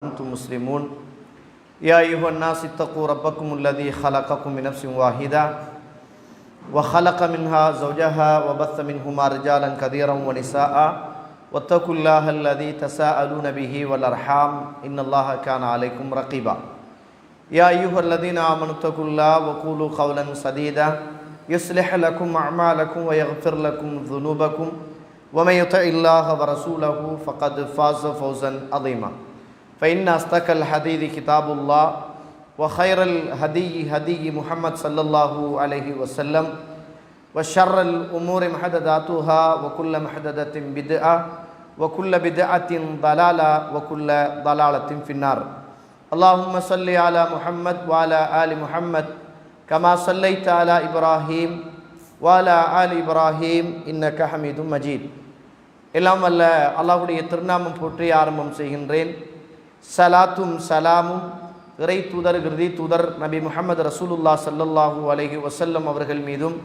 أنتم مسلمون يا أيها الناس اتقوا ربكم الذي خلقكم من نفس واحدة وخلق منها زوجها وبث منهما رجالا كثيرا ونساء واتقوا الله الذي تساءلون به والأرحام إن الله كان عليكم رقيبا يا أيها الذين آمنوا اتقوا الله وقولوا قولا سديدا يصلح لكم أعمالكم ويغفر لكم ذنوبكم ومن يطع الله ورسوله فقد فاز فوزا عظيما فإن أصدق الحديث كتاب الله وخير الهدي هدي محمد صلى الله عليه وسلم وشر الأمور محدثاتها وكل محدثة بدعة وكل بدعة ضلالة وكل ضلالة في النار اللهم صل على محمد وعلى آل محمد كما صليت على إبراهيم وعلى آل إبراهيم إنك حميد مجيد எல்லாம் வல்ல அல்லாஹ்வுடைய திருநாமம் போற்றி ஆரம்பம் செய்கின்றேன். சலாத்தும் சலாமும் இறை தூதர் கிருதி தூதர் நபி முஹம்மது ரசூலுல்லாஹ் ஸல்லல்லாஹு அலைஹி வஸல்லம் அவர்கள் மீதும்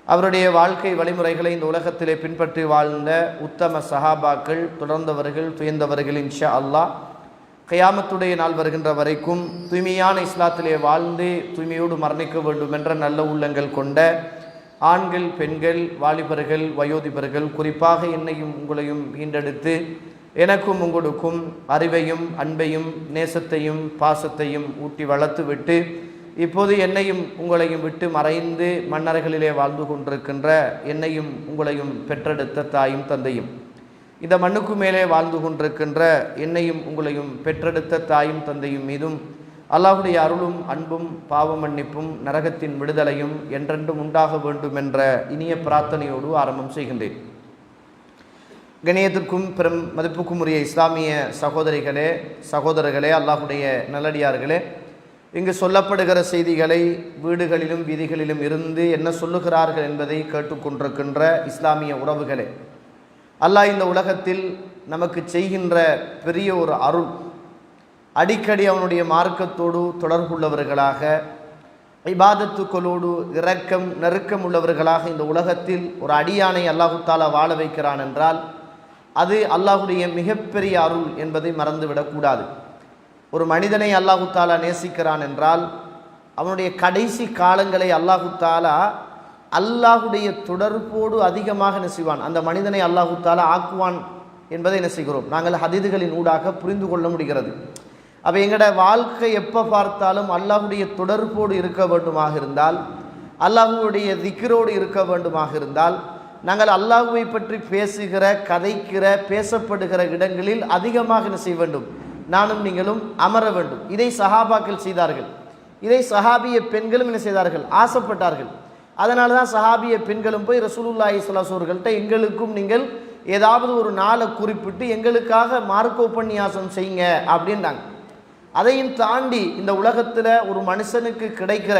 அவருடைய வாழ்க்கை வழிமுறைகளை இந்த உலகத்திலே பின்பற்றி வாழ்ந்த உத்தம சஹாபாக்கள், தொடர்ந்தவர்கள், துயர்ந்தவர்கள் இன்ஷா அல்லாஹ் கியாமத்துடைய நாள் வருகின்ற வரைக்கும் தூய்மையான இஸ்லாத்திலே வாழ்ந்து தூய்மையோடு மரணிக்க வேண்டும் என்ற நல்ல உள்ளங்கள் கொண்ட ஆண்கள், பெண்கள், வாலிபர்கள், வயோதிபர்கள், குறிப்பாக என்னையும் உங்களையும் ஈண்டெடுத்து எனக்கும் உங்களுக்கும் அறிவையும் அன்பையும் நேசத்தையும் பாசத்தையும் ஊட்டி வளர்த்து விட்டு இப்போது என்னையும் உங்களையும் விட்டு மறைந்து மன்னர்களிலே வாழ்ந்து கொண்டிருக்கின்ற என்னையும் உங்களையும் பெற்றெடுத்த தாயும் தந்தையும், இந்த மண்ணுக்கு மேலே வாழ்ந்து கொண்டிருக்கின்ற என்னையும் உங்களையும் பெற்றெடுத்த தாயும் தந்தையும் மீதும் அல்லாஹ்வுடைய அருளும் அன்பும் பாவ மன்னிப்பும் நரகத்தின் விடுதலையும் என்றென்றும் உண்டாக வேண்டும் என்ற இனிய பிரார்த்தனையோடு ஆரம்பம் செய்கின்றேன். கணியத்திற்கும் பெரும் மதிப்புக்கும் உரிய இஸ்லாமிய சகோதரிகளே, சகோதரர்களே, அல்லாஹ்வுடைய நல்லடியார்களே, இங்கு சொல்லப்படுகிற செய்திகளை வீடுகளிலும் வீதிகளிலும் இருந்து என்ன சொல்லுகிறார்கள் என்பதை கேட்டுக்கொண்டிருக்கின்ற இஸ்லாமிய உறவுகளே, அல்லாஹ் இந்த உலகத்தில் நமக்கு செய்கின்ற பெரிய ஒரு அருள், அடிக்கடி அவனுடைய மார்க்கத்தோடு தொடர்புள்ளவர்களாக இபாதத்துக்களோடு இரக்கம் நெருக்கம் உள்ளவர்களாக இந்த உலகத்தில் ஒரு அடியானை அல்லாஹு தாலா வாழ வைக்கிறான் என்றால் அது அல்லாஹுடைய மிகப்பெரிய அருள் என்பதை மறந்துவிடக்கூடாது. ஒரு மனிதனை அல்லாஹு தாலா நேசிக்கிறான் என்றால் அவனுடைய கடைசி காலங்களை அல்லாஹு தாலா அல்லாஹுடைய தொடர்போடு அதிகமாக நெசிவான், அந்த மனிதனை அல்லாஹு தாலா ஆக்குவான் என்பதை என்ன செய்கிறோம் நாங்கள் ஹதீதுகளின் ஊடாக புரிந்து கொள்ள முடிகிறது. அப்போ எங்களோட வாழ்க்கை எப்போ பார்த்தாலும் அல்லாஹுடைய தொடர்போடு இருக்க வேண்டுமாக இருந்தால், அல்லாஹுடைய திக்ரோடு இருக்க வேண்டுமாக இருந்தால், நாங்கள் அல்லாஹுவை பற்றி பேசுகிற, கதைக்கிற, பேசப்படுகிற இடங்களில் அதிகமாக என்ன செய்ய வேண்டும், நானும் நீங்களும் அமர வேண்டும். இதை சஹாபாக்கள் செய்தார்கள். இதை சஹாபிய பெண்களும் என்ன செய்தார்கள், ஆசைப்பட்டார்கள். அதனால தான் சஹாபிய பெண்களும் போய் ரசூலுல்லாஹி ஸல்லல்லாஹு அலைஹி வஸல்லம் எங்களுக்கும் நீங்கள் ஏதாவது ஒரு நாளை குறிப்பிட்டு எங்களுக்காக மார்க்க உபன்யாசம் செய்யுங்க அப்படின்றாங்க. அதையும் தாண்டி இந்த உலகத்தில் ஒரு மனுஷனுக்கு கிடைக்கிற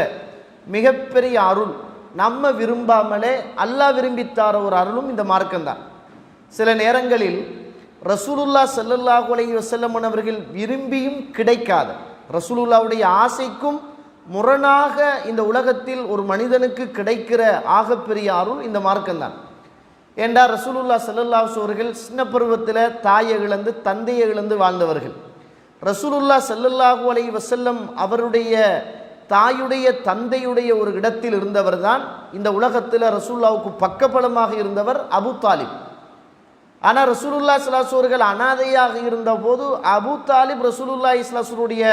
மிகப்பெரிய அருள், நம்ம விரும்பாமலே அல்லாஹ் விரும்பித்தார ஒரு அருளும் இந்த மார்க்கம்தான். சில நேரங்களில் ரசூலுல்லாஹ் ஸல்லல்லாஹு அலைஹி வஸல்லம் அவர்கள் விரும்பியும் கிடைக்காத, ரசூலுல்லாஹ்வுடைய ஆசைக்கும் முரணாக இந்த உலகத்தில் ஒரு மனிதனுக்கு கிடைக்கிற ஆகப்பெரிய அருள் இந்த மார்க்கம்தான். ஏண்டா ரசூலுல்லாஹ் ஸல்லல்லாஹு அலைஹி அவர்கள் சின்ன பருவத்தில் தாயை இழந்து தந்தையை இழந்து வாழ்ந்தவர்கள். ரசூலுல்லாஹ் ஸல்லல்லாஹு அலைஹி வஸல்லம் அவருடைய தாயுடைய தந்தையுடைய ஒரு இடத்தில் இருந்தவர் தான் இந்த உலகத்தில் ரசூலுல்லாஹ்வுக்கு பக்கபலமாக இருந்தவர் அபூ தாலிப். ஆனால் ரசூலுல்லாஹ் ஸல்லல்லாஹு அலைஹி அவர்கள் அனாதையாக இருந்தபோது அபூ தாலிப் ரசூலுல்லாஹி ஸல்லல்லாஹு அலைஹி அவருடைய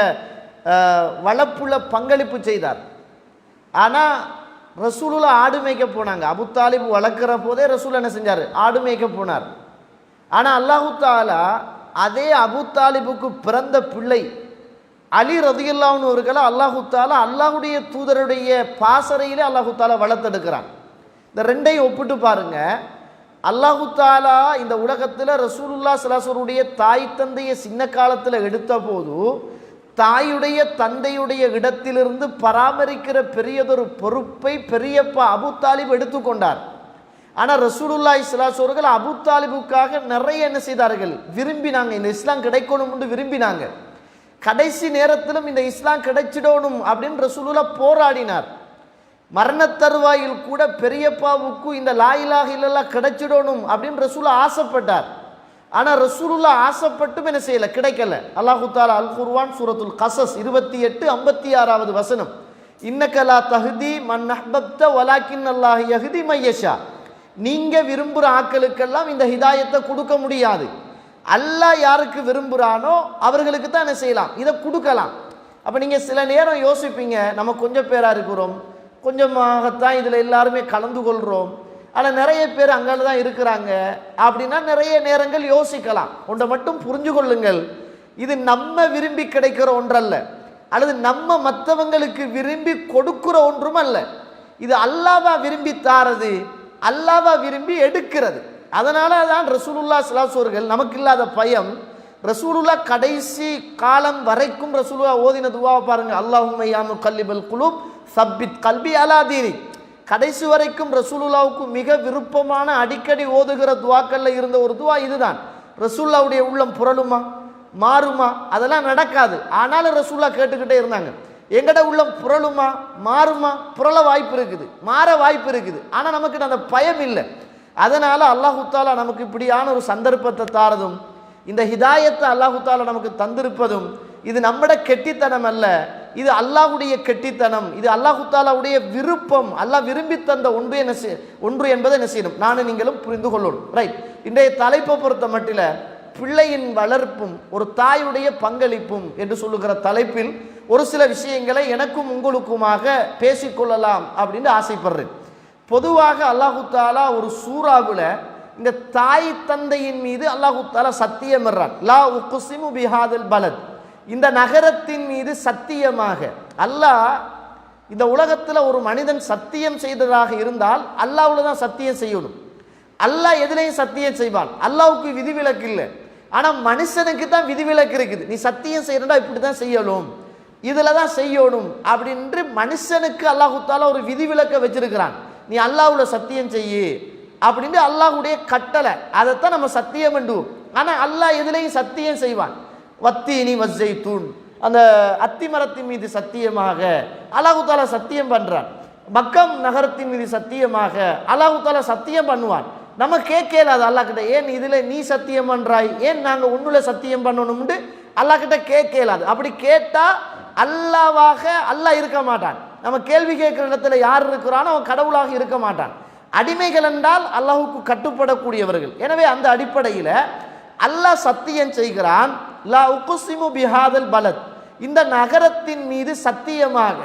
வளர்ப்புல பங்களிப்பு செய்தார். ஆனால் ரசூலுல்லாஹ் ஆடு மேய்க்க போனாங்க. அபூ தாலிப் வளர்க்குற போதே ரசூல் என்ன செஞ்சார், ஆடு மேய்க்க போனார். ஆனால் அல்லாஹு தாலா அதே அபூ தாலிபுக்கு பிறந்த பிள்ளை அலி ரலியல்லாஹு அன்ஹு அவர்களை அல்லாஹு தாலா அல்லாஹுடைய தூதருடைய பாசறையிலே அல்லாஹு தாலா வளர்த்தெடுக்கிறான். இந்த ரெண்டையும் ஒப்பிட்டு பாருங்க. அல்லாஹு தாலா இந்த உலகத்தில் ரசூலுல்லாஹ் ஸல்லல்லாஹு அலைஹி வஸல்லம் தாய் தந்தையை சின்ன காலத்தில் எடுத்த போது தாயுடைய தந்தையுடைய இடத்திலிருந்து பராமரிக்கிற பெரியதொரு பொறுப்பை பெரியப்பா அபூ தாலிப் எடுத்துக்கொண்டார். ஆனால் ரசூலுல்லாஹி ஸல்லல்லாஹு அலைஹி அவர்கள் அபூ தாலிபுக்காக நிறைய என்ன செய்தார்கள், விரும்பினாங்க. இந்த இஸ்லாம் கிடைக்கணும் என்று விரும்பினாங்க. கடைசி நேரத்திலும் இந்த இஸ்லாம் கிடைச்சிடணும் அப்படின்னு ரசூலுல்லாஹ் போராடினார். மரண தருவாயில் கூட பெரியப்பாவுக்கு இந்த லா இலாஹ இல்லல்லாஹ் கிடைச்சிடணும் அப்படின்னு ரசூலுல்லாஹ் ஆசைப்பட்டார். ஆனால் ரசூலுல்லாஹ் ஆசைப்பட்டும் என்ன செய்யலை, கிடைக்கல. அல்லாஹு தாலா அல் குர்ஆன் சூரத்துல் கஸஸ் 28-56 வசனம், இன்னக லா தஹ்தி மன் அஹ்பப்த வலாக்கின் அல்லாஹ் யஹ்தி மையஷா. நீங்க விரும்புகிற ஆட்களுக்கெல்லாம் இந்த ஹிதாயத்தை கொடுக்க முடியாது. அல்லாஹ் யாருக்கு விரும்புகிறானோ அவர்களுக்கு தான் என்ன செய்யலாம், இதை கொடுக்கலாம். அப்போ நீங்கள் சில நேரம் யோசிப்பீங்க, நம்ம கொஞ்சம் பேராக இருக்கிறோம், கொஞ்சமாகத்தான் இதில் எல்லாருமே கலந்து கொள்கிறோம், ஆனால் நிறைய பேர் அங்கே தான் இருக்கிறாங்க அப்படின்னா நிறைய நேரங்கள் யோசிக்கலாம். ஒன்றை மட்டும் புரிஞ்சு கொள்ளுங்கள், இது நம்ம விரும்பி கிடைக்கிற ஒன்றல்ல, அல்லது நம்ம மற்றவங்களுக்கு விரும்பி கொடுக்கிற ஒன்றும் அல்ல. இது அல்லாஹ்வா விரும்பி தாரது, அல்லாஹ்வா விரும்பி எடுக்கிறது. அதனால தான் ரசூலுல்லாஹ் ஸல்லல்லாஹு அலைஹி வஸல்லம் நமக்கு இல்லாத பயம், ரசூலுல்லாஹ் கடைசி காலம் வரைக்கும் ரசூலுல்லாஹ் ஓதின துவாவை பாருங்க, அல்லாஹும்ம யா முகல்லிபல் குலூப் சப்பித் கல்பி அலா தீனிக். கடைசி வரைக்கும் ரசூலுல்லாஹ்வுக்கு மிக விருப்பமான அடிக்கடி ஓதுகிற துவாக்கள்ல இருந்த ஒரு துவா இதுதான். ரசூலுல்லாஹ்வுடைய உள்ளம் புரளுமா, மாறுமா? அதெல்லாம் நடக்காது. ஆனாலும் ரசூலுல்லாஹ் கேட்டுக்கிட்டே இருந்தாங்க, எங்கட உள்ளம் புரளுமா, மாறுமா? புரள வாய்ப்பு இருக்குது, மாற வாய்ப்பு இருக்குது, ஆனால் நமக்கு அந்த பயம் இல்லை. அதனால அல்லாஹு தாலா நமக்கு இப்படியான ஒரு சந்தர்ப்பத்தை தாரதும், இந்த ஹிதாயத்தை அல்லாஹு தாலா நமக்கு தந்திருப்பதும், இது நம்மட கெட்டித்தனம் அல்ல, இது அல்லாஹ்வுடைய கெட்டித்தனம், இது அல்லாஹு தாலாவுடைய விருப்பம். அல்லாஹ் விரும்பி தந்த ஒன்று என்பதை என்ன செய்யணும், நானும் நீங்களும் புரிந்து கொள்ளணும். ரைட். இன்றைய தலைப்பை பொறுத்த மட்டில் பிள்ளையின் வளர்ப்பும் ஒரு தாயுடைய பங்களிப்பும் என்று சொல்லுகிற தலைப்பில் ஒரு சில விஷயங்களை எனக்கும் உங்களுக்குமாக பேசிக்கொள்ளலாம் அப்படின்னு ஆசைப்படுறேன். பொதுவாக அல்லாஹு தாலா ஒரு சூறாவில் இந்த தாய் தந்தையின் மீது அல்லாஹு தாலா சத்தியம் என்கிறான். லா உக்ஸிமு பிஹாதல் பலத், இந்த நகரத்தின் மீது சத்தியமாக. அல்லாஹ் இந்த உலகத்தில் ஒரு மனிதன் சத்தியம் செய்ததாக இருந்தால் அல்லாஹ்வுல தான் சத்தியம் செய்யணும். அல்லாஹ் எதுலையும் சத்தியம் செய்வான், அல்லாஹ்வுக்கு விதிவிலக்கு இல்லை. ஆனால் மனுஷனுக்கு தான் விதிவிலக்கு இருக்குது. நீ சத்தியம் செய்யறா இப்படி தான் செய்யணும், இதில் தான் செய்யணும் அப்படின்று மனுஷனுக்கு அல்லாஹு தாலா ஒரு விதிவிலக்கை வச்சிருக்கிறான். நீ அல்லாஹ்வுல சத்தியம் செய்யு அப்படின்னு அல்லாஹ்வுடைய கட்டளை, அதைத்தான் நம்ம சத்தியம் பண்ணுவோம். ஆனால் அல்லாஹ் எதுலையும் சத்தியம் செய்வான். வத்தீனி வஸ்ஸைத்தூன், அந்த அத்தி மரத்தின் மீது சத்தியமாக அல்லாஹு தாலா சத்தியம் பண்றான். மக்கம் நகரத்தின் மீது சத்தியமாக அல்லாஹு தாலா சத்தியம் பண்ணுவான். நம்ம கேட்கல அது அல்லாஹ் கிட்ட, ஏன் இதுல நீ சத்தியம் பண்றாய், ஏன் நாங்க உன்னுல சத்தியம் பண்ணணும்னு அல்லாஹ் கிட்ட கேட்கலாது. அப்படி கேட்டா அல்லாவாக அல்லாஹ் இருக்க மாட்டான். நம்ம கேள்வி கேட்கிற இடத்துல யார் இருக்கிறானோ அவன் கடவுளாக இருக்க மாட்டான். அடிமைகள் என்றால் அல்லாஹுக்கு கட்டுப்படக்கூடியவர்கள். எனவே அந்த அடிப்படையில் அல்லாஹ் சத்தியம் செய்கிறான், லா உக்ஸிமு பிஹாதல் பலத், இந்த நகரத்தின் மீது சத்தியமாக,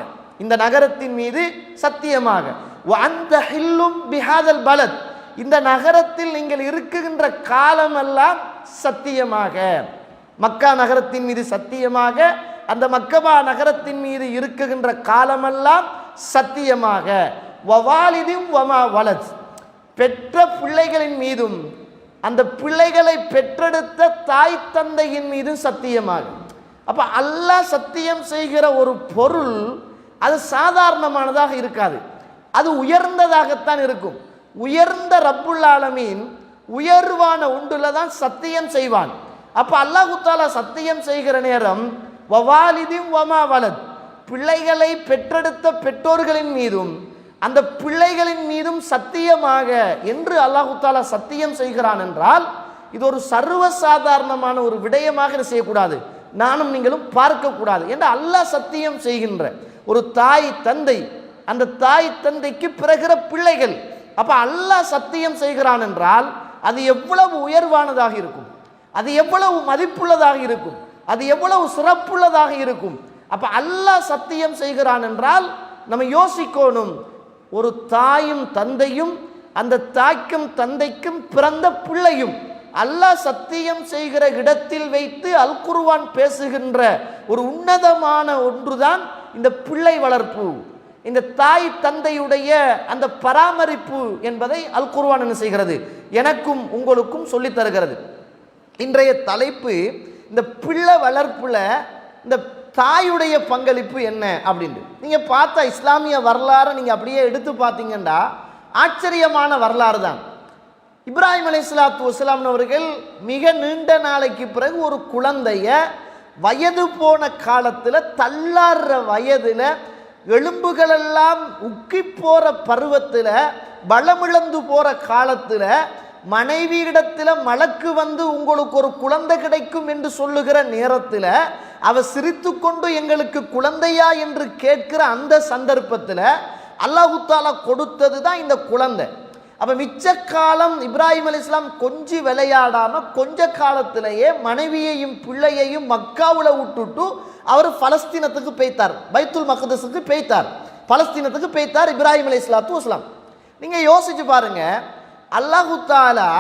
இந்த நகரத்தின் மீது சத்தியமாக, வ அன்த ஹில்லும் பிஹாதல் பலத், இந்த நகரத்தில் நீங்கள் இருக்குகின்ற காலமெல்லாம் சத்தியமாக, மக்கா நகரத்தின் மீது சத்தியமாக, அந்த மக்கபா நகரத்தின் மீது இருக்குகின்ற காலமெல்லாம் சத்தியமாக, வவாலிதும் வமா வலத், பெற்ற பிள்ளைகளின் மீதும் அந்த பிள்ளைகளை பெற்றெடுத்த தாய் தந்தையின் மீதும் சத்தியமாக. அப்ப அல்லாஹ் சத்தியம் செய்கிற ஒரு பொருள் அது சாதாரணமானதாக இருக்காது, அது உயர்ந்ததாகத்தான் இருக்கும். உயர்ந்த ரப்புல் ஆலமீன் உயர்வான ஒன்றுல தான் சத்தியம் செய்வான். அப்ப அல்லாஹு தாலா சத்தியம் செய்கிற நேரம் வவாலிதும் வமா வலத், பிள்ளைகளை பெற்றெடுத்த பெற்றோர்களின் மீதும் அந்த பிள்ளைகளின் மீதும் சத்தியமாக என்று அல்லாஹு தாலா சத்தியம் செய்கிறான் என்றால் இது ஒரு சர்வசாதாரணமான ஒரு விடயமாக செய்யக்கூடாது, நானும் நீங்களும் பார்க்கக்கூடாது என்று அல்லாஹ் சத்தியம் செய்கின்ற ஒரு தாய் தந்தை, அந்த தாய் தந்தைக்கு பிறகிற பிள்ளைகள். அப்ப அல்லாஹ் சத்தியம் செய்கிறான் என்றால் அது எவ்வளவு உயர்வானதாக இருக்கும், அது எவ்வளவு மதிப்புள்ளதாக இருக்கும், அது எவ்வளவு சிறப்புள்ளதாக இருக்கும். அப்ப அல்லாஹ் சத்தியம் செய்கிறான் என்றால் நம்ம யோசிக்கணும், ஒரு தாயும் தந்தையும் அந்த தாய்க்கும் தந்தைக்கும் பிறந்த பிள்ளையும் அல்லாஹ் சத்தியம் செய்கிற இடத்தில் வைத்து அல் குர்ஆன் பேசுகின்ற ஒரு உன்னதமான ஒன்றுதான் இந்த பிள்ளை வளர்ப்பு, இந்த தாய் தந்தையுடைய அந்த பராமரிப்பு என்பதை அல் குர்ஆன் என்ன செய்கிறது, எனக்கும் உங்களுக்கும் சொல்லித் தருகிறது. இன்றைய தலைப்பு இந்த பிள்ளை வளர்ப்புல இந்த தாயுடைய பங்களிப்பு என்ன அப்படின்னு. நீங்க பார்த்தா இஸ்லாமிய வரலாறு நீங்க அப்படியே எடுத்து பார்த்தீங்கன்னா ஆச்சரியமான வரலாறு தான். இப்ராஹிம் அலைஹிஸ்ஸலாத்து வஸ்ஸலாம் அவர்கள் மிக நீண்ட நாளைக்கு பிறகு ஒரு குழந்தைய வயது போன காலத்தில், தள்ளாடுற வயதுல, எலும்புகளெல்லாம் உக்கி போற பருவத்தில், பலமிழந்து போற காலத்தில், மனைவியிடத்தில் மலக்கு வந்து உங்களுக்கு ஒரு குழந்தை கிடைக்கும் என்று சொல்லுகிற நேரத்தில் அவ சிரித்து கொண்டு எங்களுக்கு குழந்தையா என்று கேட்கிற அந்த சந்தர்ப்பத்தில் அல்லாஹு தஆலா கொடுத்தது தான் இந்த குழந்தை. அப்போ மிச்ச காலம் இப்ராஹிம் அலைஹிஸ்ஸலாம் கொஞ்சி விளையாடாம கொஞ்ச காலத்திலேயே மனைவியையும் பிள்ளையையும் மக்காவுல விட்டுட்டு அவர் பலஸ்தீனத்துக்கு போய்த்தார், பைத்துல் மக்தஸுக்கு போய்த்தார், பலஸ்தீனத்துக்கு போய்த்தார் இப்ராஹிம் அலைஹிஸ்ஸலாத்து வஸ்ஸலாம். நீங்க யோசிச்சு பாருங்க, அல்லாஹு தஆலா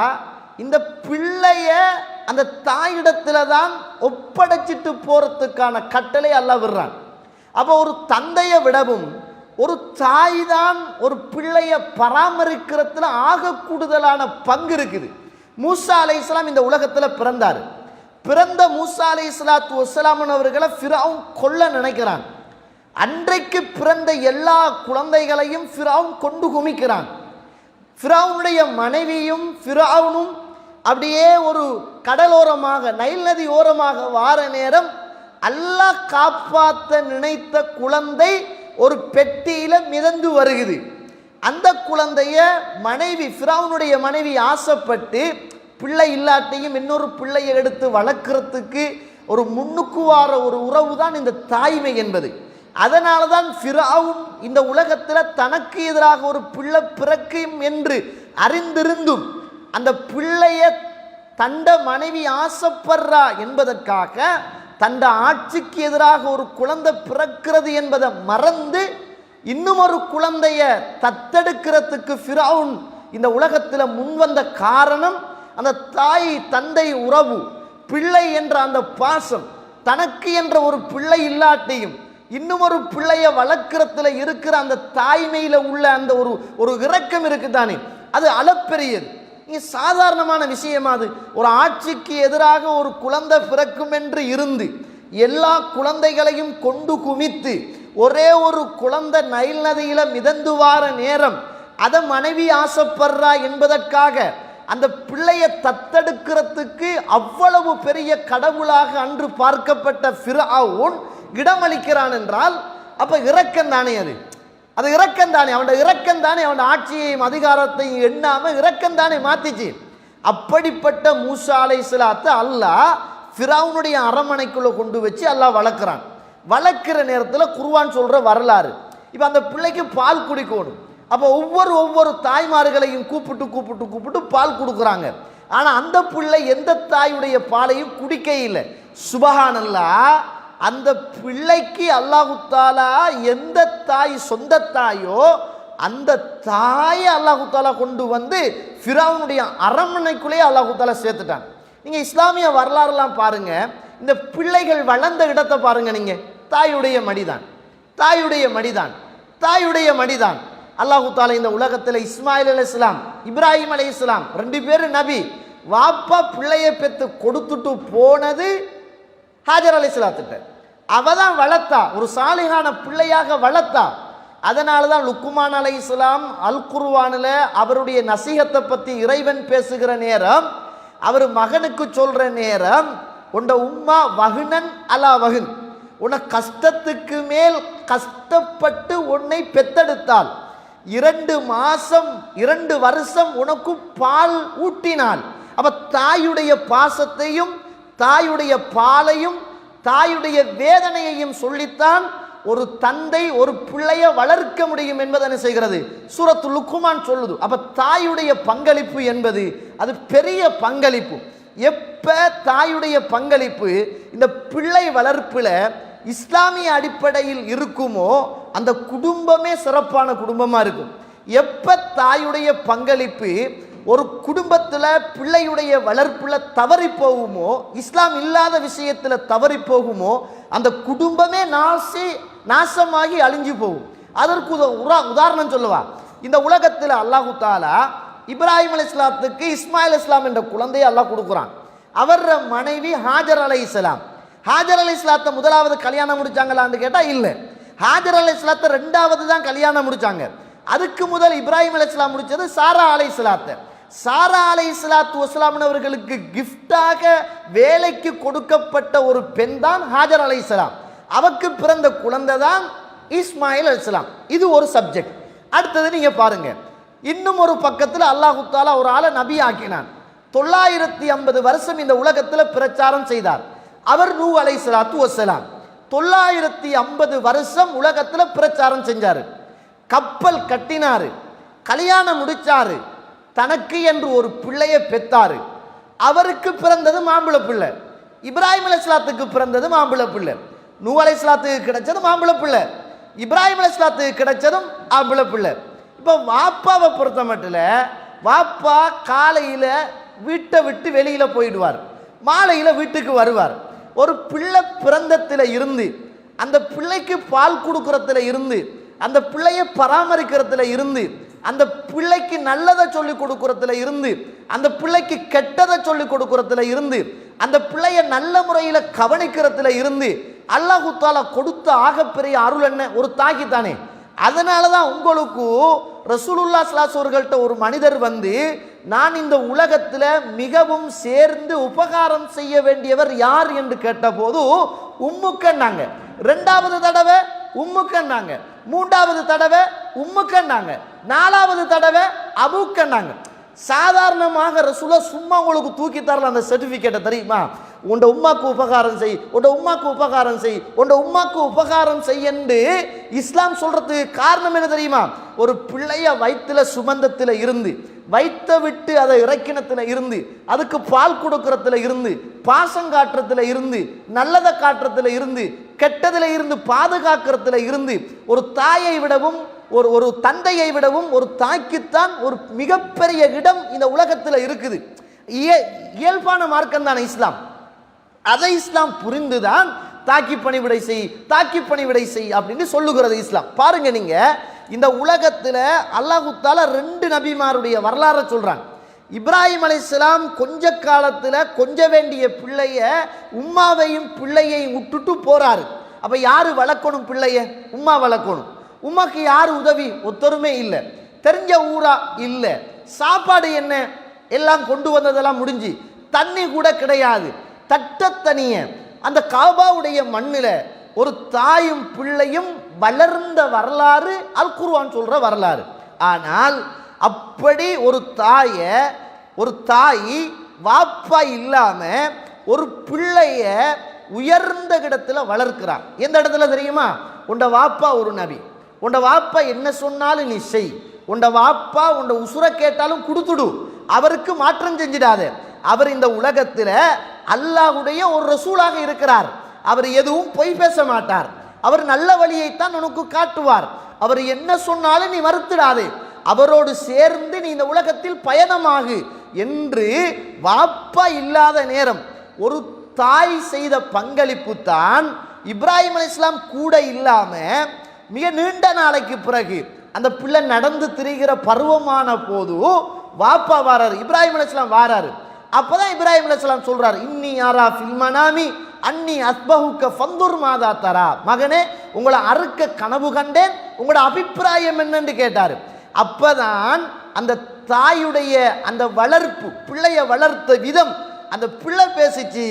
இந்த பிள்ளைய அந்த தாயிடத்துல தான் ஒப்படைச்சிட்டு போறதுக்கான கட்டளை அல்லாஹ் விடுறான். அப்போ ஒரு தந்தையை விடவும் ஒரு தாய் தான் ஒரு பிள்ளைய பராமரிக்கிறதுல ஆக கூடுதலான பங்கு இருக்குது. மூசா அலைஹிஸ்ஸலாம் இந்த உலகத்தில் பிறந்தார். பிறந்த மூசா அலைஹிஸ்ஸலாத்து வஸ்ஸலாம் அவர்களை ஃபிரௌன் கொல்ல நினைக்கிறான். அன்றைக்கு பிறந்த எல்லா குழந்தைகளையும் ஃபிரௌன் கொண்டு குமிக்கிறான். ஃபிரௌனுடைய மனைவியும் ஃபிரௌனும் அப்படியே ஒரு கடலோரமாக நைல் நதி ஓரமாக வார நேரம் அல்லாஹ் காப்பாற்ற நினைத்த குழந்தை ஒரு பெட்டியில மிதந்து வருகிறது. அந்த குழந்தைய மனைவி ஃபிரௌனுடைய மனைவி ஆசைப்பட்டு பிள்ளை இல்லாட்டையும் இன்னொரு பிள்ளையை எடுத்து வளர்க்கறதுக்கு ஒரு முன்னுக்கு வார ஒரு உறவு தான் இந்த தாய்மை என்பது. அதனால தான் ஃபிரௌன் இந்த உலகத்தில் தனக்கு எதிராக ஒரு பிள்ளை பிறக்கும் என்று அறிந்திருந்தும் அந்த பிள்ளைய தண்ட மனைவி ஆசைப்படுறா என்பதற்காக தண்ட ஆட்சிக்கு எதிராக ஒரு குழந்தை பிறக்கிறது என்பதை மறந்து இன்னும் ஒரு குழந்தைய தத்தெடுக்கிறதுக்கு ஃபிரௌன் இந்த உலகத்தில் முன்வந்த காரணம் அந்த தாய் தந்தை உறவு, பிள்ளை என்ற அந்த பாசம், தனக்கு என்ற ஒரு பிள்ளை இல்லாட்டியும் இன்னும் ஒரு பிள்ளைய வளர்க்கிறதுல இருக்கிற அந்த தாய்மையில உள்ள அந்த ஒரு இரக்கம் இருக்குதானே, அது அளப்பெரியது. இங்கே சாதாரணமான விஷயமா? அது ஒரு ஆட்சிக்கு எதிராக ஒரு குழந்தை பிறக்கும் என்று இருந்து எல்லா குழந்தைகளையும் கொண்டு குமித்து ஒரே ஒரு குழந்தை நைல் நதியில மிதந்து வார நேரம் அதை மனைவி ஆசைப்படுறா என்பதற்காக அந்த பிள்ளைய தத்தெடுக்கிறதுக்கு அவ்வளவு பெரிய கடவுளாக அன்று பார்க்கப்பட்ட ஃபிரௌன் இடமளிக்கிறான் என்றால் அப்ப இரக்கம் தானே, அது இரக்கம் தானே, அவனோட இரக்கம் தானே அவன் ஆட்சியையும் அதிகாரத்தையும் எண்ணாம இரக்கம் தானே மாத்திச்சு. அப்படிப்பட்ட மூசா அலைஹிஸ்ஸலாத்தை அல்லாஹ் ஃபிரௌனுடைய அரமனைக்குள்ள கொண்டு வச்சு அல்லாஹ் வளர்க்குறான். வளர்க்கிற நேரத்தில் குர்ஆன் சொல்ற வரலாறு. இப்போ அந்த பிள்ளைக்கு பால் குடிக்கணும். அப்போ ஒவ்வொரு தாய்மார்களையும் கூப்பிட்டு பால் கொடுக்குறாங்க. ஆனா அந்த பிள்ளை எந்த தாயுடைய பாலையும் குடிக்க இல்லை. சுபஹானல்லாஹ், அந்த பிள்ளைக்கு அல்லாஹு தஆலா எந்த தாய் சொந்த தாயோ அந்த தாயை அல்லாஹு தஆலா கொண்டு வந்து ஃபிரௌனுடைய அரண்மனைக்குள்ளே அல்லாஹு தஆலா சேர்த்துட்டான். நீங்க இஸ்லாமிய வரலாறுலாம் பாருங்க, இந்த பிள்ளைகள் வளர்ந்த இடத்தை பாருங்க. நீங்க தாயுடைய மடிதான், தாயுடைய மடிதான், தாயுடைய மடிதான். அல்லாஹு தஆலா இந்த உலகத்தில் இஸ்மாயில் அலைஹிஸ்ஸலாம், இப்ராஹிம் அலைஹிஸ்ஸலாம் ரெண்டு பேரும் நபி. வாப்பா பிள்ளைய பெற்று கொடுத்துட்டு போனது ஹாஜர் அலைஹிஸ்ஸலாத்திட்ட. அவ தான் வளர்த்தா, ஒரு சாலிகான பிள்ளையாக வளர்த்தா. அதனால தான் லுக்மான் அலைஹிஸ்ஸலாம் அல் குர்ஆனில் அவருடைய நசீகத்தை பற்றி இறைவன் பேசுகிற நேரம் அவர் மகனுக்கு சொல்ற நேரம், உண்ட உம்மா வகுனன் அலா வகுன், உன்னை கஷ்டத்துக்கு மேல் கஷ்டப்பட்டு உன்னை பெத்தெடுத்தாள், 2 மாசம் 2 வருஷம் உனக்கு பால் ஊட்டினாள். அப்ப தாயுடைய பாசத்தையும் தாயுடைய பாலையும் தாயுடைய வேதனையையும் சொல்லித்தான் ஒரு தந்தை ஒரு பிள்ளைய வளர்க்க முடியும் என்பதை என்ன செய்கிறது சூரத்துல் லுக்மான் சொல்லுது. அப்ப தாயுடைய பங்களிப்பு என்பது அது பெரிய பங்களிப்பு. எப்ப தாயுடைய பங்களிப்பு இந்த பிள்ளை வளர்ப்புல இஸ்லாமிய அடிப்படையில் இருக்குமோ அந்த குடும்பமே சிறப்பான குடும்பமா இருக்கும். எப்ப தாயுடைய பங்களிப்பு ஒரு குடும்பத்தில் பிள்ளையுடைய வளர்ப்புல தவறி போகுமோ, இஸ்லாம் இல்லாத விஷயத்துல தவறி போகுமோ, அந்த குடும்பமே நாசமாகி அழிஞ்சு போகும். அதற்கு உதாரணம் சொல்லுவா. இந்த உலகத்தில் அல்லாஹு தஆலா இப்ராஹிம் அலைஹிஸ்ஸலாத்துக்கு இஸ்மாயில் இஸ்லாம் என்ற குழந்தையை அல்லாஹ் கொடுக்குறான். அவர் மனைவி ஹாஜர் அலைஹிஸ்ஸலாம். ஹாஜர் அலைஹிஸ்ஸலாத்தை முதலாவது கல்யாணம் முடிச்சாங்களான்னு கேட்டா இல்லை. ஹாஜர் அலைஹிஸ்ஸலாத்தை 2வது தான் கல்யாணம் முடிச்சாங்க. அதுக்கு முதல் இப்ராஹிம் அலைஹிஸ்ஸலாம் முடிச்சது சாரா அலைஹிஸ்ஸலாத்தை. சாரா அலைஹிஸ்ஸலாத்து வஸ்ஸலாம் அவர்களுக்கு கிஃப்டாக வேலைக்கு கொடுக்கப்பட்ட ஒரு பெண் தான் ஹாஜர் அலைஹிஸ்ஸலாம். அவருக்கு பிறந்த குழந்தை தான் இஸ்மாயில் அலைஹிஸ்ஸலாம். இது ஒரு சப்ஜெக்ட். அடுத்தது நீங்க பாருங்க, இன்னும் ஒரு பக்கத்தில் அல்லாஹு தாலா ஒரு ஆளை நபி ஆக்கினான். 950 வருஷம் இந்த உலகத்தில் பிரச்சாரம் செய்தார். அவர் நூ அலைஹிஸ்ஸலாத்து வஸ்ஸலாம் 950 வருஷம் உலகத்தில் பிரச்சாரம் செஞ்சாரு. கப்பல் கட்டினாரு, கல்யாணம் முடிச்சாரு, தனக்கு என்று ஒரு பிள்ளையை பெத்தாரு. அவருக்கு பிறந்தது மாம்பழ பிள்ளை. இப்ராஹிம் அலைஹிஸ்ஸலாத்துக்கு பிறந்தது மாம்பழ பிள்ளை. நூ அலைஹிஸ்ஸலாத்துக்கு கிடைச்சது மாம்பழ பிள்ளை, இப்ராஹிம் அலைஹிஸ்ஸலாத்துக்கு கிடைச்சதும் மாம்பழ பிள்ளை. இப்போ வாப்பாவை பொறுத்த மட்டும் வாப்பா காலையில் வீட்டை விட்டு வெளியில் போயிடுவார், மாலையில் வீட்டுக்கு வருவார். ஒரு பிள்ளை பிறந்தத்தில் இருந்து அந்த பிள்ளைக்கு பால் கொடுக்கறதுல இருந்து அந்த பிள்ளையை பராமரிக்கிறதுல இருந்து அந்த பிள்ளைக்கு நல்லதை சொல்லி கொடுக்கறதுல இருந்து அந்த பிள்ளைக்கு கெட்டதை சொல்லி கொடுக்கறதுல இருந்து அந்த பிள்ளைய நல்ல முறையில் கவனிக்கிறதுல இருந்து அல்லாஹு தாலா கொடுத்த ஆகப்பெரிய அருள் என்ன? ஒரு தாக்கி தானே. அதனால தான் உங்களுக்கு ரசூலுல்லாஹ் ஸல்லல்லாஹு அலைஹி வஸல்லம் ஒரு மனிதர் வந்து, நான் இந்த உலகத்தில் மிகவும் சேர்ந்து உபகாரம் செய்ய வேண்டியவர் யார் என்று கேட்டபோது உம்முக்கன்னாங்க. 2வது தடவை உம்முக்கன்னாங்க, 3வது தடவை உம்முக்கன்னாங்க, 4வது தடவை அபூக்கன்னாங்க. சாதாரணமாக ரசூலா சும்மா உங்களுக்கு தூக்கி தரல அந்த சர்டிஃபிகேட்டை, தெரியுமா? உண்ட உம்மாக்கு உபகாரம் செய், உண்ட உம்மாக்கு உபகாரம் செய், உண்ட உம்மாக்கு உபகாரம் செய்யண்டு இஸ்லாம் சொல்றதுக்கு காரணம் என்ன தெரியுமா? ஒரு பிள்ளைய வயிற்றுல சுமந்தத்தில் இருந்து, வைத்த விட்டு அதை இறக்கினத்தில் இருந்து, அதுக்கு பால் கொடுக்கறதுல இருந்து, பாசம் காட்டுறதுல இருந்து, நல்லதை காட்டுறதுல இருந்து, கெட்டதில் இருந்து பாதுகாக்கிறதுல இருந்து ஒரு தாயை விடவும் ஒரு தந்தையை விடவும் ஒரு தாய்க்குத்தான் ஒரு மிகப்பெரிய இடம் இந்த உலகத்தில் இருக்குது. இயல்பான மார்க்கம் தானே இஸ்லாம். அதை இஸ்லாம் புரிந்துதான் தாக்கி பணிவிடை செய், தாக்கி பணிவிடை செய் அப்படின்னு சொல்லுகிறது இஸ்லாம். பாருங்க, நீங்க இந்த உலகத்தில் அல்லாஹு தாலா 2 நபிமாருடைய வரலாறை சொல்றாங்க. இப்ராஹிம் அலைஹிஸ்ஸலாம் கொஞ்ச காலத்தில் கொஞ்ச வேண்டிய பிள்ளைய உம்மாவையும் பிள்ளையையும் விட்டுட்டு போறாரு. அப்ப யாரு வளர்க்கணும் பிள்ளைய? உம்மா வளர்க்கணும். உம்மாக்கு யாரு உதவி? ஒத்தருமே இல்லை. தெரிஞ்ச ஊரா இல்லை. சாப்பாடு என்ன? எல்லாம் கொண்டு வந்ததெல்லாம் முடிஞ்சு, தண்ணி கூட கிடையாது. தட்டத்தனிய அந்த காபாவுடைய மண்ணில் ஒரு தாயும் பிள்ளையும் வளர்ந்த வரலாறு அல் குர்ஆன் சொல்ற வரலாறு. ஆனால் அப்படி ஒரு தாய் வாப்பா இல்லாம ஒரு பிள்ளைய உயர்ந்த இடத்துல வளர்க்கிறான். எந்த இடத்துல தெரியுமா? உண்ட வாப்பா ஒரு நபி, உண்ட வாப்பா என்ன சொன்னாலும் நீ செய், உண்ட வாப்பா உண்ட உசுர கேட்டாலும் கொடுத்துடு, அவருக்கு மாற்றம் செஞ்சிடாத. அவர் இந்த உலகத்தில் அல்லாஹ்வுடைய ஒரு ரசூலாக இருக்கிறார். அவர் எதுவும் பொய் பேச மாட்டார். அவர் நல்ல வழியைத்தான் உனக்கு காட்டுவார். அவர் என்ன சொன்னாலும் நீ மறுத்திடாதே, அவரோடு சேர்ந்து நீ இந்த உலகத்தில் பயணமாகு என்று வாப்பா இல்லாத நேரம் ஒரு தாய் செய்த பங்களிப்பு தான். இப்ராஹிம் அலைஹிஸ்ஸலாம் கூட இல்லாம மிக நீண்ட நாளைக்கு பிறகு அந்த பிள்ளை நடந்து திரிகிற பருவமான போது வாப்பா வாராரு, இப்ராஹிம் அலைஹிஸ்ஸலாம் வாராரு. அப்பதான் இப்ராஹிம் அலைஹிஸ்ஸலாம் சொல்றாரு, இன்னி யாரா ஃபில் மனாமி அன்னி அஸ்பஹுக்க ஃபந்துர் மாதா தரா. மகனே, உங்களை அறுக்க கனவு கண்டேன், உங்களோட அபிப்பிராயம் என்னன்னு கேட்டாரு. அப்பதான் அந்த தாயுடைய அந்த வளர்ப்பு, பிள்ளைய வளர்த்த விதம், அந்த பிள்ளை பேசிச்சு,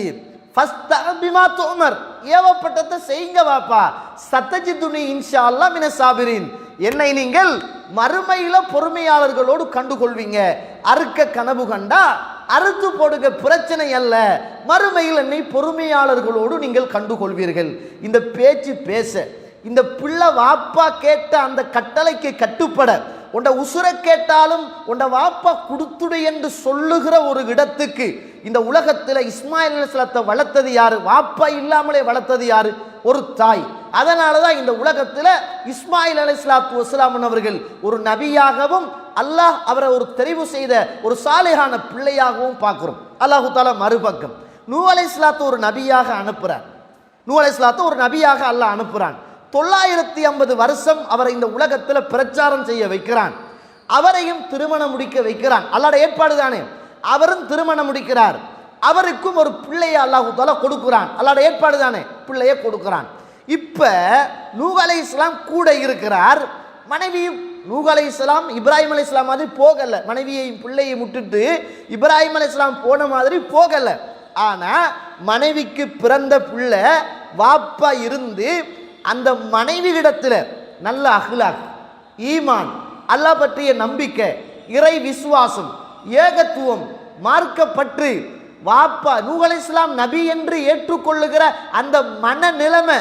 ஏவப்பட்டதை செய்யுங்க வாப்பா, சத்தஜிதுனி இன்ஷா அல்லாஹ் மின சாபிரின், என்னை நீங்கள் மறுமையில பொறுமையாளர்களோடு கண்டுகொள்வீங்க. அறுக்க கனவு கண்டா அறுத்து போடுங்க, பிரச்சனை அல்ல, மறுமையில் என்னை பொறுமையாளர்களோடு நீங்கள் கண்டுகொள்வீர்கள். இந்த பேச்சு பேச இந்த பிள்ளை வாப்பா கேட்ட அந்த கட்டளைக்கு கட்டுப்பட, உண்ட உசுர கேட்டாலும் உண்ட வாப்பா கொடுத்துடு என்று சொல்லுகிற ஒரு இடத்துக்கு இந்த உலகத்தில் இஸ்மாயில் அலைஹிஸ்ஸலாத்தை வளர்த்தது யாரு? வாப்பா இல்லாமலே வளர்த்தது யாரு? ஒரு தாய். அதனால தான் இந்த உலகத்தில் இஸ்மாயில் அலைஹிஸ்ஸலாத்து வஸ்ஸலாம் அவர்கள் ஒரு நபியாகவும் அல்லாஹ் அவரை ஒரு தெரிவு செய்த ஒரு சாலிஹான பிள்ளையாகவும் பார்க்கிறோம். அல்லாஹு தாலா மறுபக்கம் நூ அலைஹிஸ்ஸலாத்தை ஒரு நபியாக அனுப்புறான். நூ அலைஹிஸ்ஸலாத்தை ஒரு நபியாக அல்லாஹ் அனுப்புறான். 950 வருஷம் அவரை இந்த உலகத்தில் பிரச்சாரம் செய்ய வைக்கிறான். அவரையும் திருமணம் முடிக்க வைக்கிறான். அல்லாஹ்வுடைய ஏற்பாடு தானே. அவரும் திருமணம் முடிக்கிறார். அவருக்கும் ஒரு பிள்ளையை அல்லாஹ் தஆலா கொடுக்கிறான். அல்லாஹ்வுடைய ஏற்பாடு தானே, பிள்ளையை கொடுக்கிறான். இப்ப நூஹ் அலைஹிஸ்ஸலாம் கூட இருக்கிறார். மனைவியும் நூஹ் அலைஹிஸ்ஸலாம் இப்ராஹிம் அலைஹிஸ்ஸலாம் மாதிரி போகல. மனைவியையும் பிள்ளையை முட்டுட்டு இப்ராஹிம் அலைஹிஸ்ஸலாம் போன மாதிரி போகல. ஆனா மனைவிக்கு பிறந்த பிள்ளை வாப்பா இருந்து அந்த மனைவி இடத்துல நல்ல அஹ்லாக், ஈமான், அல்லாஹ் பற்றிய நம்பிக்கை, இறை விசுவாசம், ஏகத்துவம், மார்க்கப்பற்று, வாப்பா நூஹ் அலைஹிஸ்ஸலாம் நபி என்று ஏற்றுக்கொள்ளுகிற அந்த மனநிலைமை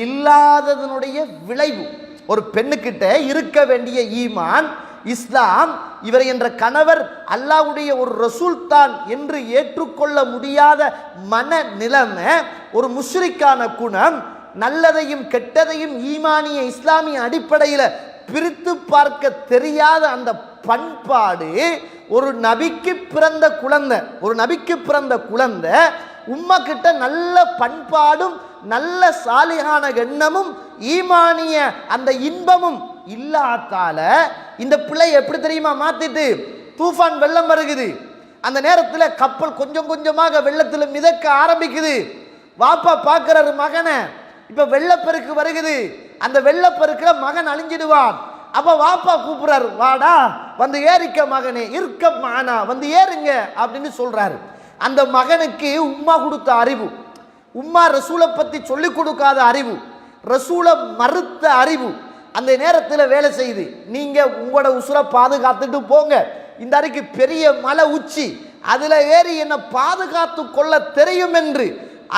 இல்லாததனுடைய விளைவு. ஒரு பெண்ணுக்கிட்ட இருக்க வேண்டிய ஈமான், இஸ்லாம், இவர் என்ற கணவர் அல்லாஹ்வுடைய ஒரு ரசூல் தான் என்று ஏற்றுக்கொள்ள முடியாத மனநிலைமை, ஒரு முஷ்ரிக்கான குணம், நல்லதையும் கெட்டதையும் ஈமானிய இஸ்லாமிய அடிப்படையில் பிரித்து பார்க்க தெரியாத அந்த பண்பாடு ஒரு நபிக்கு பிறந்த குழந்தை, உம்மா கிட்ட நல்ல பண்பாடும் நல்ல சாலிகான எண்ணமும் ஈமானிய அந்த இன்பமும் இல்லாதால இந்த பிள்ளை எப்படி தெரியுமா மாத்திட்டு, தூஃபான் வெள்ளம் வருகுது, அந்த நேரத்தில் கப்பல் கொஞ்சம் கொஞ்சமாக வெள்ளத்தில் மிதக்க ஆரம்பிக்குது. வாப்பா பார்க்கிறாரு மகனை, இப்ப வெள்ளப்பெருக்கு வருகுது, அந்த வெள்ளப்பெருக்குல மகன் அழிஞ்சிடுவான். அப்ப வாப்பா கூப்பிடுறாரு, வாடா வந்து ஏறிக்க மகனே, இருக்க மானா வந்து ஏறுங்க அப்படின்னு சொல்றாரு. அந்த மகனுக்கு உம்மா கொடுத்த அறிவு, உம்மா ரசூலை பத்தி சொல்லிக் கொடுக்காத அறிவு, ரசூலை மறுத்த அறிவு அந்த நேரத்தில் வேலை செய்யுது. நீங்க உங்களோட உசுரை பாதுகாத்துட்டு போங்க, இந்த அறைக்கு பெரிய மலை உச்சி, அதுல ஏறி என்னை பாதுகாத்து கொள்ள தெரியும் என்று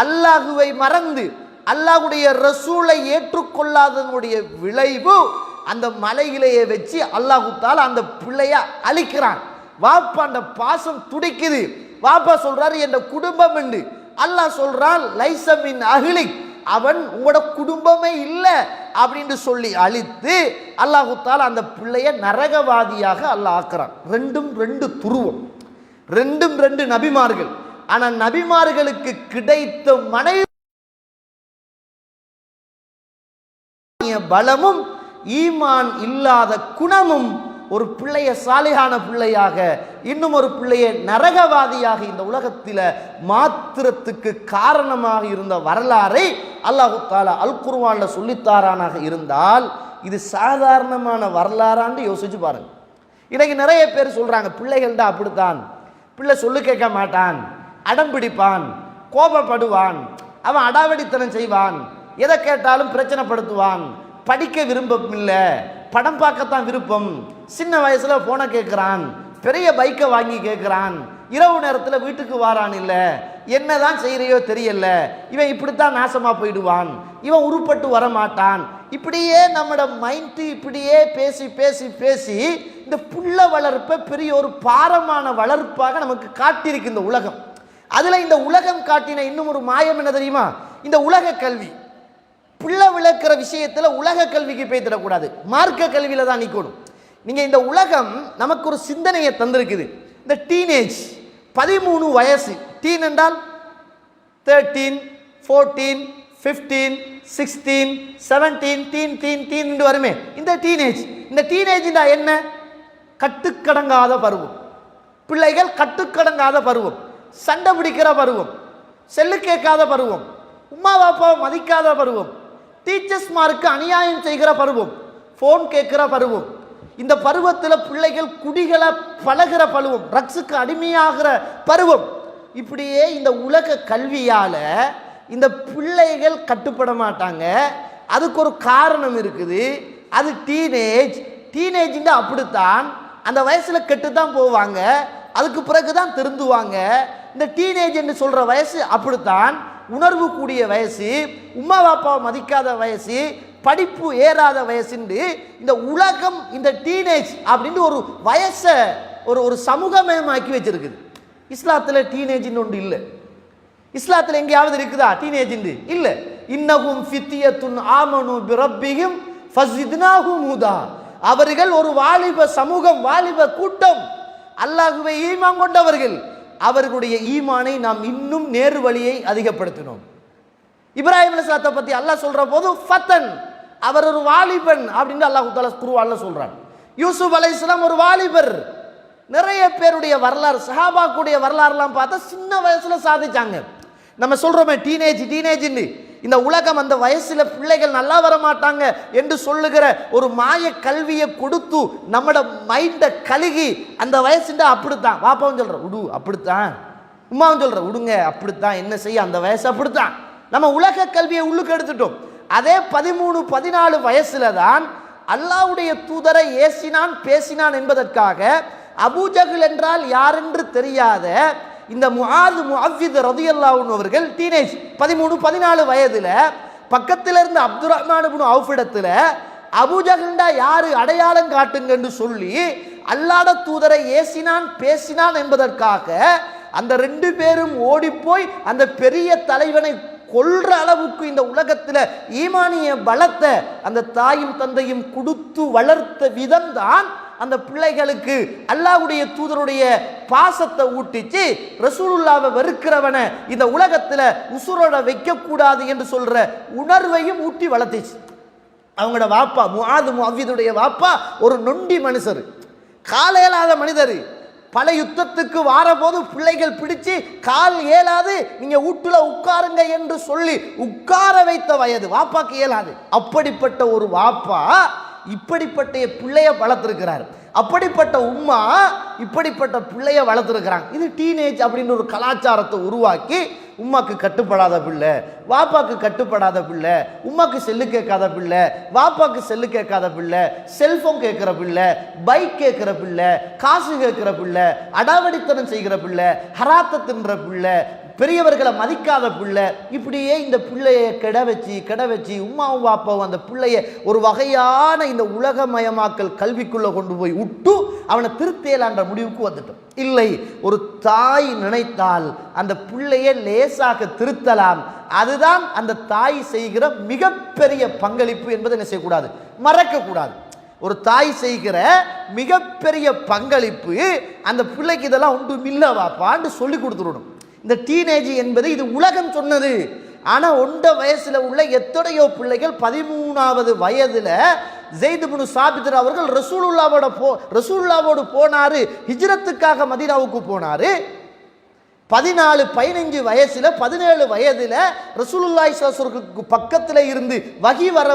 அல்லாஹுவை மறந்து அல்லாஹ்வுடைய ரசூலை ஏற்றுக்கொள்ளாதனுடைய விளைவு அந்த மலையிலேயே வச்சு அல்லாஹு தஆலா அந்த பிள்ளைய அழிக்கிறான். வாப்பா அந்த பாசம் துடிக்குது. வாப்பா சொல்றாரு என் குடும்பம் என்று. அல்லாஹ் சொல்றான் லைஸ மின் அஹ்லிக், அவன் உங்களோட குடும்பமே இல்லை அப்படின்னு சொல்லி அழித்து அல்லாஹு தஆலா அந்த பிள்ளைய நரகவாதியாக அல்லாஹ் ஆக்குறான். ரெண்டும் ரெண்டு துருவம், ரெண்டும் ரெண்டு நபிமார்கள். ஆனா நபிமார்களுக்கு கிடைத்த மனைவி பலமும் ஈமான் இல்லாத குணமும் ஒரு பிள்ளைய சாலிகான பிள்ளையாக, இன்னும் ஒரு பிள்ளைய நரகவாதியாக இந்த உலகத்தில் மாத்திரத்துக்கு காரணமாக இருந்த வரலாறை அல்லாஹு தஆலா அல் குர்ஆன்ல சொல்லித்தாரானாக இருந்தால் இது சாதாரணமான வரலாறான்னு யோசிச்சு பாருங்க. இன்னைக்கு நிறைய பேர் சொல்றாங்க பிள்ளைகள்டா அப்படித்தான், பிள்ளை சொல்லு கேட்க மாட்டான், அடம் பிடிப்பான், கோபப்படுவான், அவன் அடாவடித்தனம் செய்வான், எதை கேட்டாலும் பிரச்சனைப்படுத்துவான், படிக்க விருப்பம் இல்லை, படம் பார்க்கத்தான் விருப்பம், சின்ன வயசுல போனை கேட்கிறான், பெரிய பைக்கை வாங்கி கேட்கிறான், இரவு நேரத்தில் வீட்டுக்கு வாரான், இல்லை என்னதான் செய்யறையோ தெரியல, இவன் இப்படித்தான் நாசமா போயிடுவான், இவன் உருப்பட்டு வரமாட்டான். இப்படியே நம்மட மைண்ட் இப்படியே பேசி பேசி பேசி இந்த புள்ள வளர்ப்பை பெரிய ஒரு பாரமான வளர்ப்பாக நமக்கு காட்டியிருக்கு இந்த உலகம். அதுல இந்த உலகம் காட்டின இன்னும் ஒரு மாயம் என்ன தெரியுமா? இந்த உலக கல்வி. பிள்ளை விளக்குற விஷயத்துல உலக கல்விக்கு போய்த்திடக்கூடாது, மார்க்க கல்வியில தான் நிற்கணும். நீங்க இந்த உலகம் நமக்கு ஒரு சிந்தனையை தந்திருக்குது. இந்த டீனேஜ் 13 வயசு, டீன் என்றால் 13, 14, 15, 16, 17, டீன் வருமே. இந்த டீனேஜ், இந்த டீனேஜ் என்ன? கட்டுக்கடங்காத பருவம். பிள்ளைகள் கட்டுக்கடங்காத பருவம், சண்டை பிடிக்கிற பருவம், செல்லு கேட்காத பருவம், உமா பாப்பாவை மதிக்காத பருவம், டீச்சர்ஸ்மாருக்கு அநியாயம் செய்கிற பருவம், ஃபோன் கேட்கிற பருவம். இந்த பருவத்தில் பிள்ளைகள் குடிகளை பழகிற பருவம், ட்ரக்ஸுக்கு அடிமையாகிற பருவம். இப்படியே இந்த உலக கல்வியால இந்த பிள்ளைகள் கட்டுப்பட மாட்டாங்க. அதுக்கு ஒரு காரணம் இருக்குது, அது டீனேஜ். டீனேஜ்னா அப்படித்தான், அந்த வயசுல கெட்டுத்தான் போவாங்க, அதுக்கு பிறகுதான் திருந்துவாங்க. இந்த டீனேஜ் என்று சொல்ற வயசு அப்படித்தான், உணர்வு கூடிய வயசு, உம்மா பாப்பாவை மதிக்காத வயசு, படிப்பு ஏறாத வயசுண்டு இந்த உலகம் இந்த டீனேஜ் அப்படின்னு ஒரு வயசை ஒரு சமூகமயமாக்கி வச்சிருக்குது. இஸ்லாத்துல டீனேஜ்னு ஒன்று இல்லை. இஸ்லாத்துல எங்கேயாவது இருக்குதா டீனேஜ்? இல்லை. இன்னஹும் ஃபித்யத்துன் ஆமனு பிரப்பிஹிம் ஃபஸித்னாஹும் ஹுதா. அவர்கள் ஒரு வாலிப சமூகம், வாலிப கூட்டம், அல்லாஹ்வை ஈமான் கொண்டவர்கள். அவர்களுடைய ஈமானை நாம் இன்னும் நேரு வழியை அதிகப்படுத்தினோம். இப்ராஹிம் அலைஹிஸ்ஸலாத்தை பத்தி அல்லாஹ் சொல்ற போது ஃபத்தன், அவர் ஒரு வாலிபன் அப்படின்னு அல்லாஹ் தஆலா குர்ஆன்ல சொல்றான். யூசுப் அலைஹிஸ்ஸலாம் ஒரு வாலிபர். நிறைய பேருடைய வரலாறு, சஹாபாக்குடைய வரலாறுலாம் பார்த்தா சின்ன வயசுல சாதிச்சாங்க. நம்ம சொல்றோமே டீனேஜ்னு, இந்த உலகம் அந்த வயசுல பிள்ளைகள் நல்லா வர மாட்டாங்க என்று சொல்லுகிற ஒரு மாய கல்வியை கொடுத்து நம்மட மைண்டை கழுகி அந்த வயசுண்டா அப்படித்தான். பாப்பாவும் சொல்ற உடு அப்படித்தான், உமாவும் சொல்ற உடுங்க அப்படித்தான், என்ன செய்ய அந்த வயசு அப்படித்தான். நம்ம உலக கல்வியை உள்ளுக்கு எடுத்துட்டோம். அதே 13, 14 வயசுல தான் அல்லாஹ்வுடைய தூதரை ஏசினான் பேசினான் என்பதற்காக அபூஜஹல் என்றால் யார் என்று தெரியாத இந்த முஆது முஅவ்வித் ரலியல்லாஹு அன்ஹு அவர்கள் டீனேஜ் 13-14 வயதுல பக்கத்தில் இருந்த அப்துர் ரஹ்மான் இப்னு அவுஃப் இடத்துல அபூஜஹல்டா யாரு அடையாளம் காட்டுங்க என்று சொல்லி அல்லாஹ்வுடைய தூதரை ஏசினான் பேசினான் என்பதற்காக அந்த 2 பேரும் ஓடிப்போய் அந்த பெரிய தலைவனை கொல்ற அளவுக்கு இந்த உலகத்தில் ஈமானிய பலத்தை அந்த தாயும் தந்தையும் கொடுத்து வளர்த்த விதம் தான் அந்த பிள்ளைகளுக்கு அல்லாஹ்வுடைய தூதருடைய பாசத்தை ஊட்டிச்சு ரசூலுல்லாவை வெறுக்கிறவனை இந்த உலகத்தில் உசுரோட வைக்கக்கூடாது என்று சொல்ற உணர்வையும் ஊட்டி வளர்த்துச்சு. அவங்களோட வாப்பா முஆது முஅவ்விதுடைய வாப்பா ஒரு நொண்டி மனுஷர், கால் ஏலாத மனிதர். பல யுத்தத்துக்கு வாரபோது பிள்ளைகள் பிடிச்சு கால் ஏலாது நீங்க வீட்டுல உட்காருங்க என்று சொல்லி உட்கார வைத்த வயது வாப்பாக்கு ஏலாது. அப்படிப்பட்ட ஒரு வாப்பா இப்படிப்பட்ட பிள்ளைய வளர்த்திருக்கிறார். அப்படிப்பட்ட உம்மா இப்படிப்பட்ட பிள்ளைய வளர்த்திருக்கிறாங்க. இது டீனேஜ் அப்படின்னு ஒரு கலாச்சாரத்தை உருவாக்கி உம்மாக்கு கட்டுப்படாத பிள்ளை, வாப்பாக்கு கட்டுப்படாத பிள்ளை, உம்மாக்கு செல்லு கேட்காத பிள்ளை, வாப்பாக்கு செல்லு கேட்காத பிள்ளை, செல்போன் கேட்கிற பிள்ளை, பைக் கேட்கிற பிள்ளை, காசு கேட்கிற பிள்ளை, அடாவடித்தனம் செய்கிற பிள்ளை, ஹராத்த தின்ற பிள்ளை, பெரியவர்களை மதிக்காத பிள்ளை, இப்படியே இந்த பிள்ளைய கெட வச்சு உம்மாவும் வாப்பாவும் அந்த பிள்ளைய ஒரு வகையான இந்த உலகமயமாக்கல் கல்விக்குள்ள கொண்டு போய் விட்டு அவனை திருத்தேலான்ற முடிவுக்கு வந்துட்டோம். இல்லை, ஒரு தாய் நினைத்தால் அந்த பிள்ளையை லேசாக திருத்தலாம். அதுதான் அந்த தாய் செய்கிற மிகப்பெரிய பங்களிப்பு என்பதை என்ன செய்யக்கூடாது, மறக்கக்கூடாது. ஒரு தாய் செய்கிற மிகப்பெரிய பங்களிப்பு அந்த பிள்ளைக்கு இதெல்லாம் ஒன்றும் இல்லை வாப்பான்னு சொல்லி கொடுத்துடணும். இந்த டீனேஜ் என்பது இது உலகம் சொன்னது. ஆனால் 1 வயசுல உள்ள எத்தனையோ பிள்ளைகள் 13வது வயதுல ஸைத் இப்னு சாபித் அவர்கள் ரசூலுல்லாவோடு போனாரு, ஹிஜ்ரத்துக்காக மதீனாவுக்கு போனாரு. 14-15 வயசுல 17 வயதுல ரசூலுல்லாஹி ஸல்லல்லாஹு அலைஹி வஸல்லம் பக்கத்தில் இருந்து வஹி வர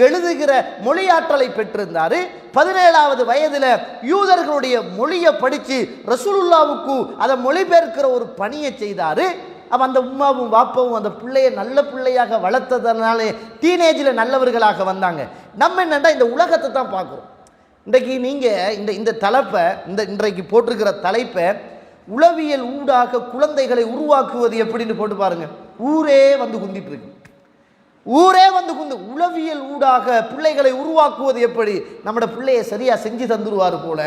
எழுதுகிற மொழியாற்றலை பெற்றிருந்தாரு. 17வது வயதுல யூதர்களுடைய மொழியை படித்து ரசூலுல்லாவுக்கு அதை மொழிபெயர்க்கிற ஒரு பணியை செய்தாரு. அப்போ அந்த உம்மாவும் வாப்பாவும் அந்த பிள்ளைய நல்ல பிள்ளையாக வளர்த்ததுனாலே டீனேஜில் நல்லவர்களாக வந்தாங்க. நம்ம என்னென்னா இந்த உலகத்தை தான் பார்க்குறோம். இன்றைக்கு நீங்கள் இந்த தலைப்பை இன்றைக்கு போட்டிருக்கிற தலைப்பை உளவியல் ஊடாக குழந்தைகளை உருவாக்குவது எப்படின்னு போட்டு பாருங்க. ஊரே வந்து குந்திட்டு இருக்கு, ஊரே வந்து உளவியல் ஊடாக பிள்ளைகளை உருவாக்குவது எப்படி? நம்மட பிள்ளைய சரியா செஞ்சு தந்துருவார் போல,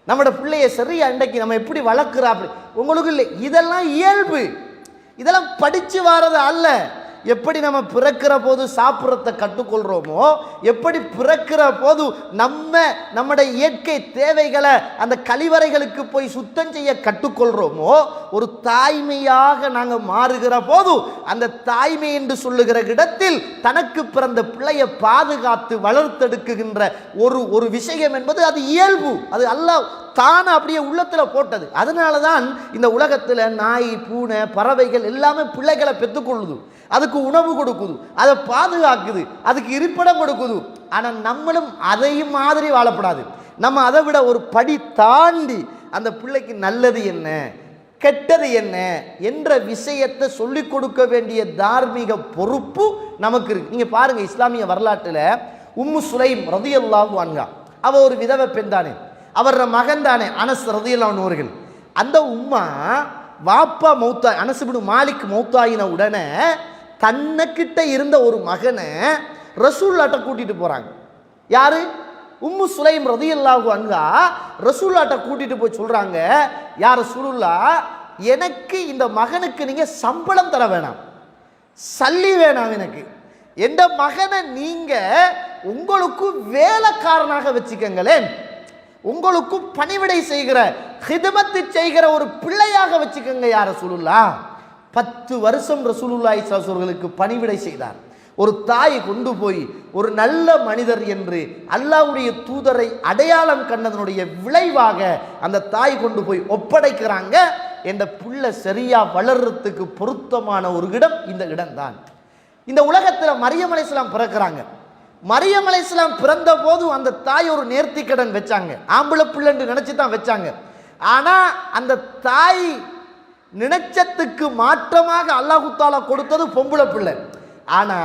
நம்மட பிள்ளைய சரியா இன்றைக்கு நம்ம எப்படி வளர்க்குறா அப்படி உங்களுக்கு இல்லை. இதெல்லாம் இயல்பு, இதெல்லாம் படிச்சு வாரது அல்ல. எப்படி நம்ம பிறக்கிற போது சாப்பிட்றத கற்றுக்கொள்கிறோமோ, எப்படி பிறக்கிற போது நம்முடைய இயற்கை தேவைகளை அந்த கழிவறைகளுக்கு போய் சுத்தம் செய்ய கற்றுக்கொள்கிறோமோ, ஒரு தாய்மையாக நாங்கள் மாறுகிற போது அந்த தாய்மை என்று சொல்லுகிற இடத்தில் தனக்கு பிறந்த பிள்ளையை பாதுகாத்து வளர்த்தெடுக்குகின்ற ஒரு விஷயம் என்பது அது இயல்பு. அது அல்லாஹ் தானே அப்படியே உள்ளத்தில் போட்டது. அதனால தான் இந்த உலகத்தில் நாய், பூனை, பறவைகள் எல்லாமே பிள்ளைகளை பெற்றுக்கொள்ளுது, அதுக்கு உணவு கொடுக்குது, அதை பாதுகாக்குது, அதுக்கு இருப்பிடம் கொடுக்குது. ஆனால் நம்மளும் அதையும் மாதிரி வாழப்படாது. நம்ம அதை விட ஒரு படி தாண்டி அந்த பிள்ளைக்கு நல்லது என்ன, கெட்டது என்ன என்ற விஷயத்தை சொல்லிக் கொடுக்க வேண்டிய தார்மீக பொறுப்பு நமக்கு இருக்கு. நீங்கள் பாருங்க, இஸ்லாமிய வரலாற்றில் உம்மு சுலைம் ரலியல்லாஹு அன்ஹா, அவ ஒரு விதவை பெண் தானே, அவர மகன் தானே அனஸ் ரலியல்லாஹு அன்ஹு அவர்கள். அந்த உம்மா வாப்பா மௌத்தா அனஸ் இப்னு மாலிக் மௌத்தாயின உடனே தன்னக்கிட்ட இருந்த ஒரு மகனை ரசூலுல்லாஹ்ட்ட கூட்டிட்டு போறாங்க. யாரு? உம்மு சுலைம் ரலியல்லாஹு அன்ஹா ரசூலுல்லாஹ்ட்ட கூட்டிட்டு போய் சொல்றாங்க, யா ரசூலுல்லாஹ், எனக்கு இந்த மகனுக்கு நீங்க சம்பளம் தர வேணாம், சல்லி வேணாம், எனக்கு எந்த மகனை நீங்க உங்களுக்கு வேலைக்காரனாக வச்சுக்கங்களேன், உங்களுக்கு பணிவிடை செய்கிற ஹிதமத்து செய்கிற ஒரு பிள்ளையாக வச்சுக்கங்க யா ரசூலுல்லாஹ். 10 வருஷம் ரசூலுல்லாஹி ஸல்லல்லாஹு அலைஹி வஸல்லம் பணிவிடை செய்தார். ஒரு தாய் கொண்டு போய் ஒரு நல்ல மனிதர் என்று அல்லாஹ்வுடைய தூதரை அடையாளம் கண்டதனுடைய விளைவாக அந்த தாய் கொண்டு போய் ஒப்படைக்கிறாங்க. என்ற பிள்ளை சரியா வளர்றதுக்கு பொருத்தமான ஒரு இடம் இந்த இடம்தான். இந்த உலகத்தில் மரியம் அலைஹிஸ்ஸலாம் பிறக்கிறாங்க. மரியம் அலைஹிஸ்ஸலாம் பிறந்த போது அந்த தாய் ஒரு நேர்த்திக்கடன் வச்சாங்க, ஆம்பளை பிள்ளைன்னு நினைச்சு தான் வச்சாங்க. ஆனா அந்த தாய் நினைச்சத்துக்கு மாற்றமாக அல்லாஹ் தஆலா கொடுத்தது பொம்பளை பிள்ளை. ஆனா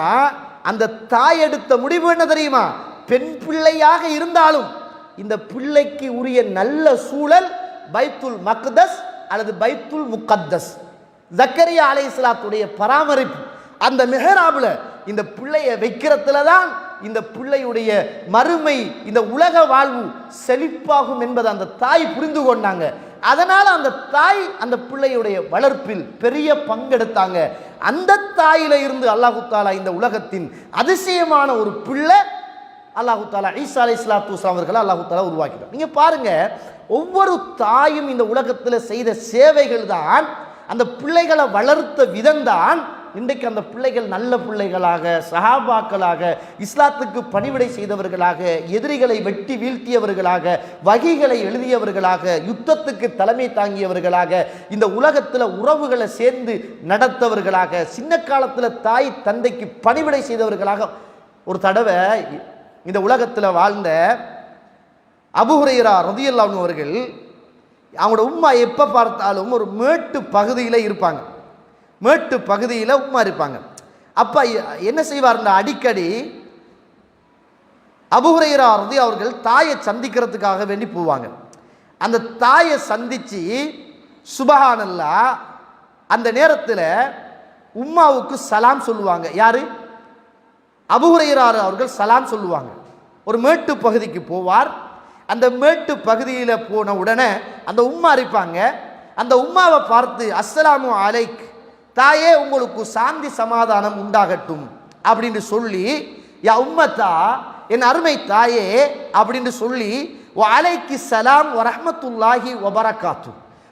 அந்த தாய் எடுத்த முடிவு என்ன தெரியுமா? பெண் பிள்ளையாக இருந்தாலும் இந்த பிள்ளைக்கு உரிய நல்ல சூழல் பைத்துல் மக்தஸ் அல்லது பைத்துல் முகத்தஸ், ஜக்கரியா அலைஹிஸ்ஸலாத்துடைய பராமரிப்பு. அந்த மிஹராப்ல இந்த பிள்ளையை வைக்கிறதுல தான் இந்த பிள்ளையுடைய மறுமை, இந்த உலக வாழ்வு செழிப்பாகும் என்பதை அந்த தாய் புரிந்து கொண்டாங்க. அதனால அந்த தாய் அந்த பிள்ளையுடைய வளர்ப்பில் பெரிய பங்கெடுத்தாங்க. அந்த தாயில இருந்து அல்லாஹு தாலா இந்த உலகத்தின் அதிசயமான ஒரு பிள்ளை அல்லாஹு தாலா ஈசா அலைஹிஸ்ஸலாத்து வஸ்ஸலாம் அவர்களை அல்லாஹு தாலா உருவாக்கிட்டார். நீங்க பாருங்க, ஒவ்வொரு தாயும் இந்த உலகத்தில் செய்த சேவைகள் தான், அந்த பிள்ளைகளை வளர்த்த விதம் தான் இன்றைக்கு அந்த பிள்ளைகள் நல்ல பிள்ளைகளாக, சஹாபாக்களாக, இஸ்லாத்துக்கு பணிவிடை செய்தவர்களாக, எதிரிகளை வெட்டி வீழ்த்தியவர்களாக, வகிகளை எழுதியவர்களாக, யுத்தத்துக்கு தலைமை தாங்கியவர்களாக, இந்த உலகத்தில் உறவுகளை சேர்ந்து நடத்தவர்களாக, சின்ன காலத்தில் தாய் தந்தைக்கு பணிவிடை செய்தவர்களாக. ஒரு தடவை இந்த உலகத்தில் வாழ்ந்த அபூ ஹுரைரா ரலியல்லாஹு அன்ஹு அவர்கள், அவங்களோட உம்மா எப்போ பார்த்தாலும் ஒரு மேட்டு பகுதியில் இருப்பாங்க. மேட்டு பகுதியில் உம்மா இருப்பாங்க. அப்போ என்ன செய்வார்னா, அடிக்கடி அபூ ஹுரைரா ரலியல்லாஹு அவர்கள் தாயை சந்திக்கிறதுக்காக வேண்டி போவாங்க. அந்த தாயை சந்தித்து சுபஹானல்லாஹ் அந்த நேரத்தில் உம்மாவுக்கு சலாம் சொல்லுவாங்க. யாரு? அபூ ஹுரைரா அவர்கள் சலாம் சொல்லுவாங்க. ஒரு மேட்டு பகுதிக்கு போவார். அந்த மேட்டு பகுதியில் போன உடனே அந்த உம்மா இருப்பாங்க. அந்த உம்மாவை பார்த்து அஸ்ஸலாமு அலைக், தாயே உங்களுக்கு சாந்தி சமாதானம் உண்டாகட்டும் அப்படின்னு சொல்லி, யா உம்மத்தா, என் அருமை தாயே அப்படின்னு சொல்லி, வ அலைக்கி சலாம் வ ரஹ்மத்துல்லாஹி வ பரக்காத்து,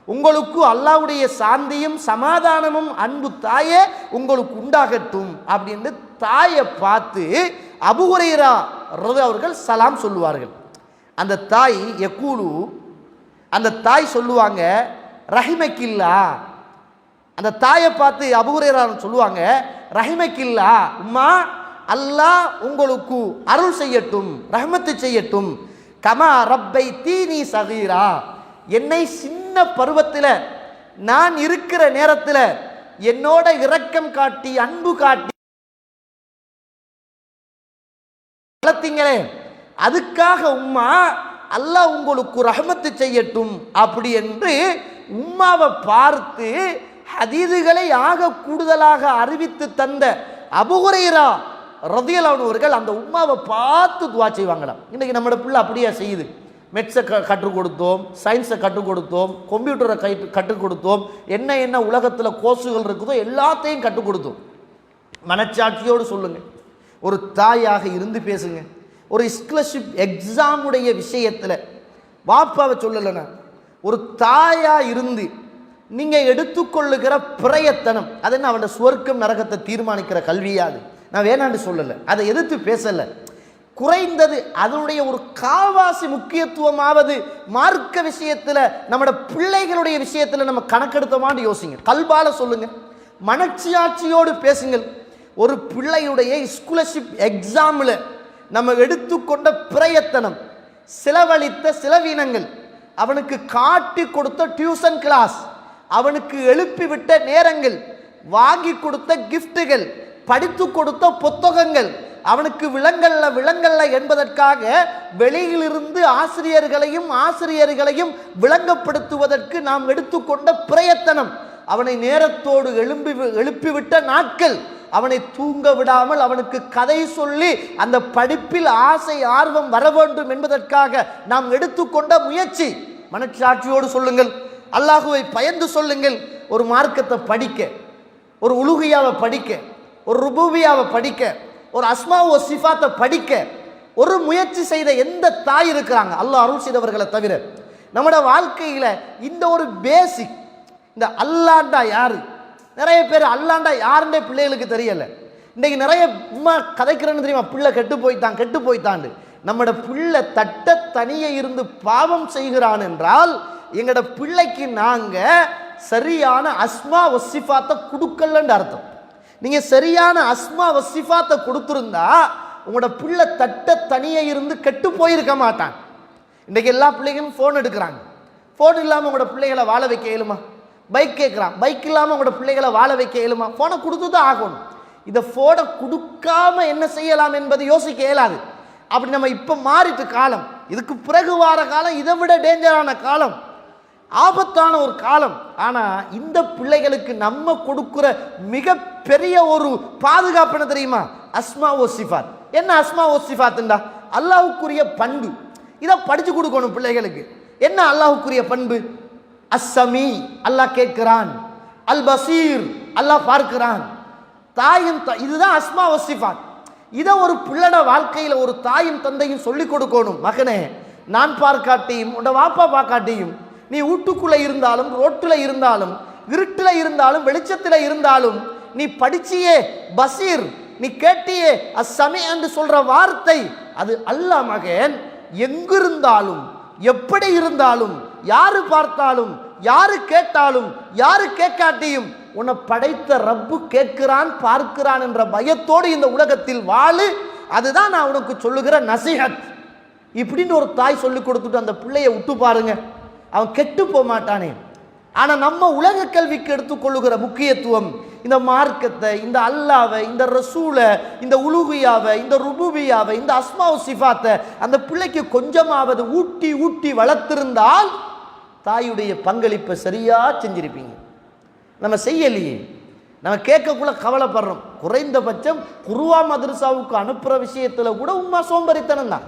உங்களுக்கு அல்லாஹ்வுடைய சாந்தியும் சமாதானமும் அன்பு தாயே உங்களுக்கு உண்டாகட்டும் அப்படின்னு தாயை பார்த்து அபூ ஹுரைரா ரலியல்லாஹு அவர்கள் சலாம் சொல்லுவார்கள். அந்த தாய் யக்கூலு, அந்த தாய் சொல்லுவாங்க, ரஹிமக்கில்லா. அந்த தாயை பார்த்து அபூ ஹுரைரா சொல்லுவாங்க, ரஹிமக்கில்லா, உம்மா அல்லாஹ் உங்களுக்கு அருள் செய்யட்டும், ரஹ்மத்து செய்யட்டும். கமா ரப்பை தீனி சகீரா, என்னை சின்ன பருவத்தில் நான் இருக்கிற நேரத்தில் என்னோட இரக்கம் காட்டி அன்பு காட்டி வளர்த்தீங்களே, அதுக்காக உம்மா அல்லாஹ் உங்களுக்கு ரஹ்மத்து செய்யட்டும் அப்படி என்று உம்மாவை பார்த்து ஹதீதுகளை ஆக கூடுதலாக அறிவித்து தந்த அபூ ஹுரைரா ரலியல்லாஹு அன்ஹு அவர்கள் அந்த உம்மாவை பார்த்து துஆ செய்வாங்களாம். இன்னைக்கு நம்மளோட பிள்ளை அப்படியே செய்யுது. மெட்ஸை கற்றுக் கொடுத்தோம், சயின்ஸை கற்றுக் கொடுத்தோம், கம்ப்யூட்டரை கற்றுக் கொடுத்தோம், என்ன உலகத்தில் கோர்ஸுகள் இருக்குதோ எல்லாத்தையும் கற்றுக் கொடுத்தோம். மனச்சாட்சியோடு சொல்லுங்க, ஒரு தாயாக இருந்து பேசுங்க. ஒரு ஸ்காலர்ஷிப் எக்ஸாமுடைய விஷயத்தில் வாப்பாவை சொல்லலைன்னா, ஒரு தாயா இருந்து நீங்கள் எடுத்துக்கொள்ளுகிற பிரயத்தனம், அது என்ன அவனோட சுவர்க்கம் நரகத்தை தீர்மானிக்கிற கல்வியாது. நான் வேணான்னு சொல்லலை, அதை எதிர்த்து பேசலை. குறைந்தது அதனுடைய ஒரு கால்வாசி முக்கியத்துவமாவது மார்க்க விஷயத்தில், நம்மளோட பிள்ளைகளுடைய விஷயத்தில் நம்ம கணக்கெடுத்தமான்னு யோசிங்க. கல்பால சொல்லுங்க, மனச்சாட்சியோடு பேசுங்கள். ஒரு பிள்ளையுடைய ஸ்காலர்ஷிப் எக்ஸாமில் நம்ம எடுத்துக்கொண்ட பிரயத்தனம், செலவழித்த செலவீனங்கள், அவனுக்கு காட்டி கொடுத்த டியூஷன் கிளாஸ், அவனுக்கு எழுப்பிவிட்ட நேரங்கள், வாங்கி கொடுத்த கிஃப்ட்டுகள், படித்து கொடுத்த புத்தகங்கள், அவனுக்கு விளங்கல்ல என்பதற்காக வெளியிலிருந்து ஆசிரியர்களையும் விளங்கப்படுத்துவதற்கு நாம் எடுத்துக்கொண்ட பிரயத்தனம், அவனை நேரத்தோடு எழுப்பிவிட்ட நாட்கள், அவனை தூங்க விடாமல் அவனுக்கு கதை சொல்லி அந்த படிப்பில் ஆசை ஆர்வம் வர வேண்டும் என்பதற்காக நாம் எடுத்துக்கொண்ட முயற்சி. மனச்சாட்சியோடு சொல்லுங்கள், அல்லாஹுவை பயந்து சொல்லுங்கள். ஒரு மார்க்கத்தை படிக்க, ஒரு உலுகியாவை படிக்க, ஒரு ருபூபியாவை படிக்க, ஒரு அஸ்மா ஒ சிஃபாத்தை படிக்க ஒரு முயற்சி செய்த எந்த தாய் இருக்கிறாங்க அல்லாஹ் அருள் செய்தவர்களை தவிர? நம்மளோட வாழ்க்கையில் இந்த ஒரு பேசிக், இந்த அல்லாண்டா யாரு, நிறைய பேர் அல்லாண்டா யாருன்னே பிள்ளைகளுக்கு தெரியல. இன்றைக்கி நிறைய உமா கதைக்கிறேன்னு தெரியுமா, பிள்ளை கெட்டு போய்த்தாண்டு. நம்மளோட பிள்ளை தட்ட தனியே இருந்து பாவம் செய்கிறான் என்றால் எங்களோட பிள்ளைக்கு நாங்கள் சரியான அஸ்மா வசிஃபாத்தை கொடுக்கலன்னு அர்த்தம். நீங்கள் சரியான அஸ்மா வசிஃபாத்தை கொடுத்துருந்தா உங்களோட பிள்ளை தட்ட தனியே இருந்து கெட்டு போயிருக்க மாட்டான். இன்றைக்கி எல்லா பிள்ளைகளும் ஃபோன் எடுக்கிறாங்க. ஃபோன் இல்லாமல் உங்களோட பிள்ளைகளை வாழ வைக்க இயலுமா? பைக் கேட்குறான், பைக் இல்லாமல் உங்களோட பிள்ளைகளை வாழ வைக்க இயலுமா? ஃபோனை கொடுத்து தான் ஆகணும். இதை ஃபோனை கொடுக்காம என்ன செய்யலாம் என்பது யோசிக்க இயலாது. அப்படி நம்ம இப்போ மாறிட்டு காலம், இதுக்கு பிறகு வார காலம் இதை விட டேஞ்சரான காலம், ஆபத்தான ஒரு காலம். ஆனால் இந்த பிள்ளைகளுக்கு நம்ம கொடுக்குற மிகப்பெரிய ஒரு பாதுகாப்பு என்ன தெரியுமா? அஸ்மா ஓ சிஃபாத். என்ன அஸ்மா ஓ சிஃபாத்துண்டா? அல்லாஹ்வுக்குரிய பண்பு. இதை படித்து கொடுக்கணும் பிள்ளைகளுக்கு. என்ன அல்லாஹ்வுக்குரிய பண்பு? அஸ்ஸமீ, அல்லாஹ் கேட்கிறான். அல் பசீர், அல்லாஹ் பார்க்கிறான். தாயும் இதுதான் அஸ்மா ஓ சிஃபாத். இதை ஒரு பிள்ளட வாழ்க்கையில் ஒரு தாயும் தந்தையும் சொல்லிக் கொடுக்கணும். மகனே, நான் பார்க்காட்டியும் உன்னோட வாப்பா பார்க்காட்டியும் நீ வீட்டுக்குள்ளே இருந்தாலும் ரோட்டில் இருந்தாலும் இருட்டில் இருந்தாலும் வெளிச்சத்தில் இருந்தாலும் நீ படிச்சியே பசீர், நீ கேட்டியே அஸ்ஸமீ என்று சொல்ற வார்த்தை அது அல்லாஹ் மகன். எங்கிருந்தாலும் எப்படி இருந்தாலும் யாரு பார்த்தாலும் யாரு கேட்டாலும் யாரு கேட்காட்டியும் உன்னை படைத்த ரப்பு கேட்கிறான் பார்க்கிறான் என்ற பயத்தோடு இந்த உலகத்தில் வாழு. அதுதான் நான் உனக்கு சொல்லுகிற நசிஹத். இப்படின்னு ஒரு தாய் சொல்லி கொடுத்துட்டு அந்த பிள்ளைய விட்டு பாருங்க, அவன் கெட்டு போக மாட்டானே. ஆனால் நம்ம உலக கல்விக்கு எடுத்துக்கொள்ளுகிற முக்கியத்துவம், இந்த மார்க்கத்தை, இந்த அல்லாவை, இந்த ரசூலை, இந்த உலுகியாவை, இந்த ருபூபியாவை, இந்த அஸ்மாவு சிஃபாத்தை அந்த பிள்ளைக்கு கொஞ்சமாவது ஊட்டி ஊட்டி வளர்த்திருந்தால் தாயுடைய பங்களிப்பை சரியா செஞ்சிருப்பீங்க. நம்ம செய்யலையே, நம்ம கேட்கக்குள்ள கவலைப்படுறோம். குறைந்தபட்சம் குருவா மதரசாவுக்கு அனுப்புகிற விஷயத்தில் கூட உம்மா சோம்பரித்தனம் தான்.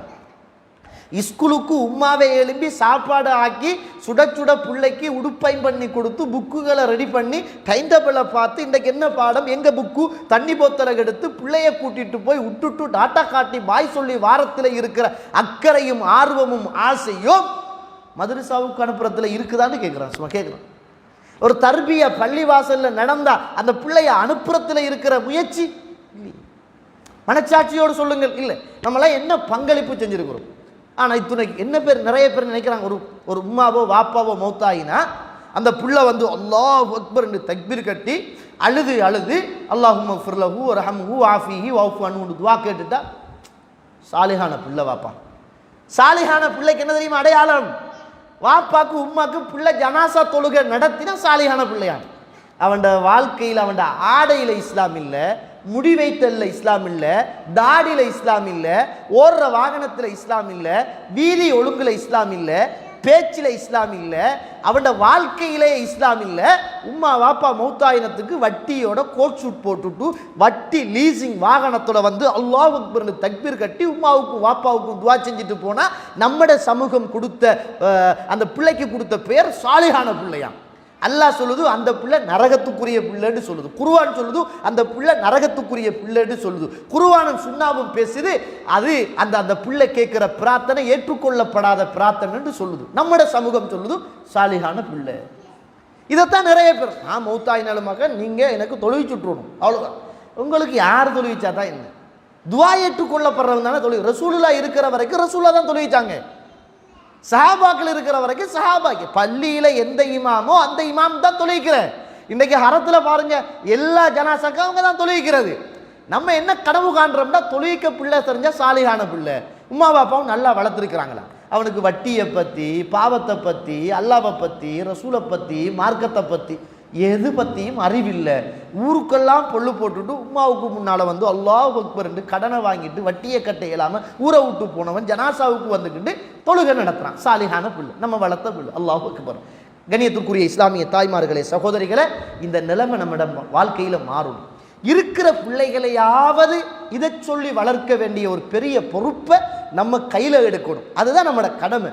ஸ்கூலுக்கு உம்மாவை எழும்பி சாப்பாடு ஆக்கி சுட சுட பிள்ளைக்கு உடுப்பையும் பண்ணி கொடுத்து புக்குகளை ரெடி பண்ணி டைம் டேபிளை பார்த்து இன்றைக்கு என்ன பாடம், எங்கள் புக்கு, தண்ணி போத்தலை எடுத்து பிள்ளைய கூட்டிகிட்டு போய் விட்டுட்டு டாட்டா காட்டி பாய் சொல்லி வாரத்தில் இருக்கிற அக்கறையும் ஆர்வமும் ஆசையும் மதரசாவுக்கு அனுப்புறதுல இருக்குதான்னு கேட்குறான். சும்மா கேட்குறான். ஒரு தர்பியா பள்ளி வாசலில் நடந்தா அந்த பிள்ளைய அனுப்புறத்துல இருக்கிற முயற்சி இல்லை. மனச்சாட்சியோடு சொல்லுங்கள். இல்லை, நம்மளாம் என்ன பங்களிப்பு செஞ்சுருக்கிறோம். ஆனால் இத்துணைக்கு என்ன பேர், நிறைய பேர் நினைக்கிறாங்க, ஒரு உம்மாவோ வாப்பாவோ மௌத்தாயினா அந்த புள்ள வந்து அல்லாஹ் அக்பர் என்று தக்பீர் கட்டி அழுது அல்லாஹும்ம ஃபிர்லஹு வர்ஹம்ஹு வஆஃபிஹி வஅஃபு அன்ஹு துஆ கேட்டுட்டா சாலிஹான பிள்ளை வாப்பா. சாலிஹான பிள்ளைக்கு என்ன தெரியுமா அடையாளம்? வாப்பாக்கு உம்மாக்கு பிள்ளை ஜனாசா தொழுகை நடத்தினா சாலிஹான பிள்ளையான். அவன் வாழ்க்கையில் அவன் ஆடையில் இஸ்லாம் இல்லை, முடி வைத்தல்ல இஸ்லாம் இல்லை, தாடியில் இஸ்லாம் இல்லை, ஓடுற வாகனத்தில் இஸ்லாம் இல்லை, வீதி ஒழுங்குல இஸ்லாம் இல்லை, பேச்சில் இஸ்லாம் இல்லை, அவனோட வாழ்க்கையிலே இஸ்லாம் இல்லை. உம்மா வாப்பா மௌத்தாயினத்துக்கு வட்டியோட கோட் ஷூட் போட்டுட்டு வட்டி லீசிங் வாகனத்தோட வந்து அல்லாஹ் அக்பர்னு தக்பீர் கட்டி உம்மாவுக்கும் வாப்பாவுக்கும் துவா செஞ்சுட்டு போனால் நம்முடைய சமூகம் கொடுத்த அந்த பிள்ளைக்கு கொடுத்த பேர் சாலிஹான பிள்ளையாம். அல்லாஹ் சொல்லுது அந்த பிள்ளை நரகத்துக்குரிய பிள்ளைன்னு சொல்லுது. குர்ஆன் சொல்லுது அந்த பிள்ளை நரகத்துக்குரிய பிள்ளைன்னு சொல்லுது. குர்ஆனும் சுன்னாவும் பேசுது அது அந்த பிள்ளை கேட்கிற பிரார்த்தனை ஏற்றுக்கொள்ளப்படாத பிரார்த்தனைன்னு சொல்லுது. நம்முடைய சமூகம் சொல்லுது சாலிஹான பிள்ளை. இதைத்தான் நிறைய பேர், நான் மௌத்தாயினாலும் மகன் நீங்கள் எனக்கு தொழுவிச்சுட்ருணும் அவ்வளோதான். உங்களுக்கு யார் தொழுவிச்சா தான் என்ன? துவா ஏற்றுக்கொள்ளப்படுறவங்க தானே தொழுவி. ரசூலுல்லாஹ் இருக்கிற வரைக்கும் ரசூலுல்லாஹ் தான் தொழுவிச்சாங்க. சஹாபாக்கள் இருக்கிற வரைக்கும் சஹாபாக்கு. பள்ளியில் எந்த இமாமோ அந்த இமாம் தான் தொழுவிக்கிறேன். இன்றைக்கி ஹரத்தில் பாருங்க எல்லா ஜனாசாக்கும் அவங்க தான் தொழுவிக்கிறது. நம்ம என்ன கனவு காண்றோம்னா தொழுவிக்க பிள்ளை தெரிஞ்ச சாலிஹான பிள்ளை. உம்மா பாப்பாவும் நல்லா வளர்த்துருக்கிறாங்களா, அவனுக்கு வட்டியை பற்றி, பாவத்தை பற்றி, அல்லாவை பற்றி, ரசூலை பற்றி, மார்க்கத்தை பற்றி எது பற்றியும் அறிவில்லை. ஊருக்கெல்லாம் பொல்லு போட்டுட்டு உம்மாவுக்கு முன்னால் வந்து அல்லாஹ் அக்பர் என்று கடனை வாங்கிட்டு வட்டியை கட்ட இயலாமல் ஊரை விட்டு போனவன் ஜனாசாவுக்கு வந்துக்கிட்டு தொழுகை நடத்துகிறான். சாலிஹான பிள்ளை, நம்ம வளர்த்த பிள்ளை. அல்லாஹ் அக்பர். கண்ணியத்துக்குரிய இஸ்லாமிய தாய்மார்களே, சகோதரிகளை, இந்த நிலைமை நம்மிட வாழ்க்கையில் மாறும். இருக்கிற பிள்ளைகளையாவது இதை சொல்லி வளர்க்க வேண்டிய ஒரு பெரிய பொறுப்பை நம்ம கையில் எடுக்கணும். அதுதான் நம்மளோட கடமை.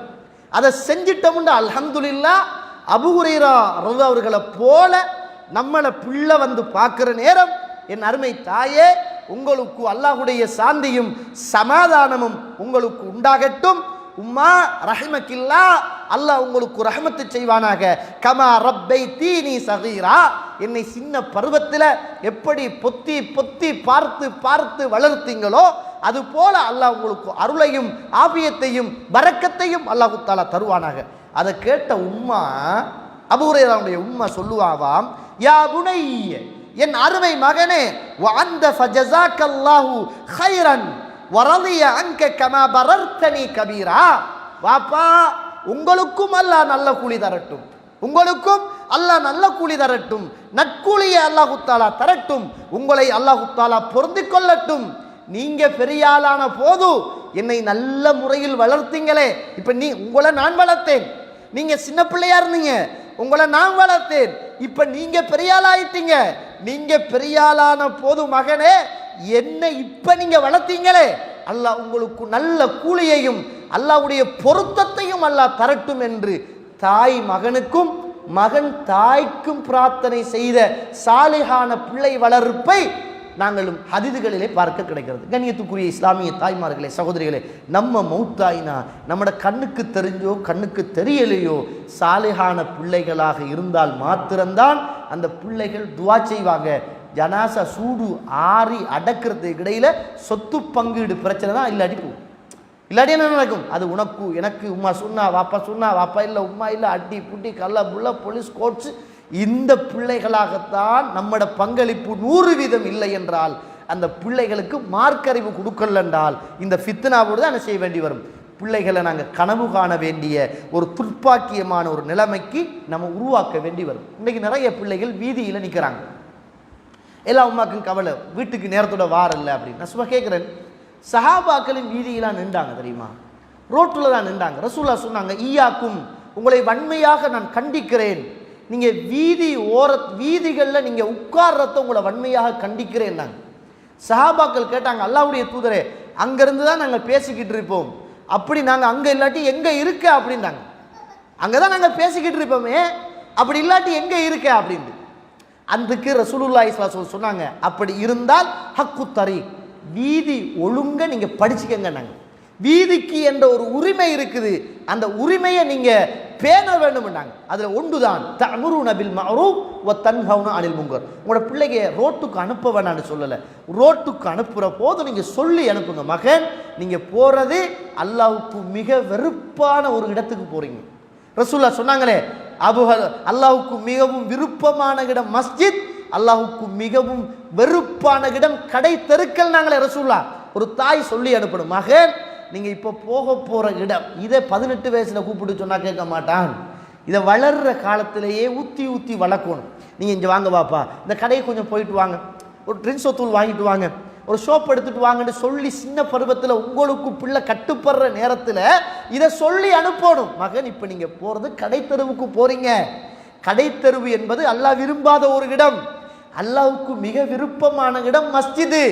அதை செஞ்சிட்டோம்னா அல்ஹம்துலில்லாஹ் அபூ ஹுரைரா ரலியல்லாஹு அவர்களை போல நம்மளை பிள்ளை வந்து பார்க்குற நேரம், என் அருமை தாயே, உங்களுக்கு அல்லாஹுடைய சாந்தியும் சமாதானமும் உங்களுக்கு உண்டாகட்டும். உம்மா ரஹ்மக்கில்லா, அல்லாஹ் உங்களுக்கு ரஹ்மத்து செய்வானாக. கமா ரப்பை தீனி சகீரா, என்னை சின்ன பருவத்தில் எப்படி பொத்தி பொத்தி பார்த்து பார்த்து வளர்த்தீங்களோ அது போல அல்லாஹ் உங்களுக்கு அருளையும் ஆபியத்தையும் பரக்கத்தையும் அல்லாஹு தஆலா தருவானாக. அதை கேட்ட உம்மா, அபூ ஹுரைராவுடைய உம்மா சொல்லுவாவாம், யா புனைய, என் அருமை மகனே, வஅந்த ஃபஜஸாக்கல்லாஹு கைரன் வரலிய அன்க கமா பரர்தனி கபீரா. வாப்பா, உங்களுக்கும் அல்லாஹ் நல்ல கூலி தரட்டும், உங்களுக்கும் அல்லாஹ் நல்ல கூலி தரட்டும், நற்கூலியை அல்லாஹு தஆலா தரட்டும், உங்களை அல்லாஹு தஆலா பொருந்திக் கொள்ளட்டும். நீங்க பெரியாளான போது என்னை நல்ல முறையில் வளர்த்தீங்களே, இப்ப உங்களை நான் வளர்த்தேன், நீங்க சின்ன பிள்ளையா இருந்தீங்க, உங்களை நான் வளர்த்தேன், இப்ப நீங்க பெரியாளாயிட்டீங்க, நீங்க பெரியாளான போது மகனே என்னை இப்ப நீங்க வளர்த்தீங்களே, அல்லாஹ் உங்களுக்கு நல்ல கூலியையும் அல்லாஹ்வுடைய பொருத்தத்தையும் அல்லாஹ் தரட்டும் என்று தாய் மகனுக்கும் மகன் தாய்க்கும் பிரார்த்தனை செய்த சாலிஹான பிள்ளை வளர்ப்பை நாங்களும் ஹதீதுகளிலே பார்க்க கிடைக்கிறது. கண்ணியத்துக்குரிய இஸ்லாமிய தாய்மார்களே, சகோதரிகளே, நம்ம மௌத்தாயினா நம்மட கண்ணுக்கு தெரிஞ்சோ கண்ணுக்கு தெரியலையோ சாலிஹான பிள்ளைகளாக இருந்தால் மாத்திரம்தான் அந்த பிள்ளைகள் துவா செய்வாங்க. ஜனாசா சூடு ஆறி அடக்கிறதுக்கு இடையில சொத்து பங்கீடு பிரச்சனை தான் இல்லாட்டி போகும். இல்லாட்டி என்ன நடக்கும்? அது உனக்கு எனக்கு உம்மா சொன்னா வாப்பா இல்லை உம்மா இல்லை அடி புட்டி கல்ல புள்ள போலீஸ் கோட்ஸ். இந்த பிள்ளைகளாகத்தான் நம்மட பங்களிப்பு 100% இல்லை என்றால் அந்த பிள்ளைகளுக்கு மார்க்கறிவு கொடுக்கல என்றால் இந்த ஃபித்னாவோடு தான் என்ன செய்ய வேண்டி வரும். பிள்ளைகளை நாங்கள் கனவு காண வேண்டிய ஒரு துர்ப்பாக்கியமான ஒரு நிலைமைக்கு நம்ம உருவாக்க வேண்டி வரும். இன்றைக்கி நிறைய பிள்ளைகள் வீதியில் நிற்கிறாங்க. எல்லா உமாக்கும் கவலை, வீட்டுக்கு நேரத்தோட வாரல்ல அப்படின்னு. நான் சும்மா கேட்குறேன், சஹாபாக்களின் வீதியெல்லாம் நின்றாங்க தெரியுமா? ரோட்டில் தான் நின்றாங்க. ரசூலா சொன்னாங்க, ஈயாக்கும், உங்களை வன்மையாக நான் கண்டிக்கிறேன், நீங்கள் வீதிகளில் நீங்கள் உட்கார்றத உங்களை வன்மையாக கண்டிக்கிறேன். சஹாபாக்கள் கேட்டாங்க, அல்லாஹ்வுடைய தூதரே, அங்கேருந்து தான் நாங்கள் பேசிக்கிட்டு இருப்போம், அப்படி நாங்கள் அங்கே இல்லாட்டி எங்கே இருக்க அப்படின்றாங்க. அங்கே தான் நாங்கள் பேசிக்கிட்டு இருப்போமே, அப்படி இல்லாட்டி எங்கே இருக்க அப்படின்ட்டு. அதுக்கு ரசூலுல்லாஹி ஸல்லல்லாஹு அலைஹி வஸல்லம் சொன்னாங்க, அப்படி இருந்தால் ஹக்கு தரீக், வீதி ஒழுங்க நீங்கள் படிச்சுக்கங்க. நாங்கள் வீதிக்கு என்ற ஒரு உரிமை இருக்குது, அந்த உரிமையை நீங்கள் பேண வேண்டும்னாங்க. அதில் ஒன்றுதான் தஅமுருன பில் மஅரூஃப் வ தன்ஹவுன அனில் முன்கர். உங்களோட பிள்ளைங்க ரோட்டுக்கு அனுப்ப வேணான்னு சொல்லலை, ரோட்டுக்கு அனுப்புகிற போது நீங்கள் சொல்லி அனுப்புங்க, மகன் நீங்கள் போகிறது அல்லாஹ்வுக்கு மிக வெறுப்பான ஒரு இடத்துக்கு போகிறீங்க. ரசூலுல்லாஹ் சொன்னாங்களே, அல்லாஹ்வுக்கு மிகவும் விருப்பமான இடம் மஸ்ஜித், அல்லாஹ்வுக்கு மிகவும் வெறுப்பான இடம் கடை தெருக்கள். நாங்களே ரசூலுல்லாஹ் ஒரு தாய் சொல்லி அனுப்பணும், மகன் நீங்கள் இப்போ போக போகிற இடம் இதை 18 வயசில் கூப்பிட்டு சொன்னால் கேட்க மாட்டான், இதை வளர்கிற காலத்திலேயே ஊற்றி வளர்க்கணும். நீங்கள் இங்கே வாங்க வாப்பா, இந்த கடையை கொஞ்சம் போயிட்டு வாங்க, ஒரு ட்ரிங்க்ஸோ தூள் வாங்கிட்டு வாங்க, ஒரு சோப் எடுத்துகிட்டு வாங்கன்னு சொல்லி சின்ன பருவத்தில் உங்களுக்கு பிள்ளை கட்டுப்படுற நேரத்தில் இதை சொல்லி அனுப்பணும். மகன் இப்போ நீங்கள் போகிறது கடைத்தெருவுக்கு போகிறீங்க, கடைத்தெருவு என்பது அல்லாஹ் விரும்பாத ஒரு இடம், அல்லாஹ்வுக்கு மிக விருப்பமான இடம் மஸ்ஜிது.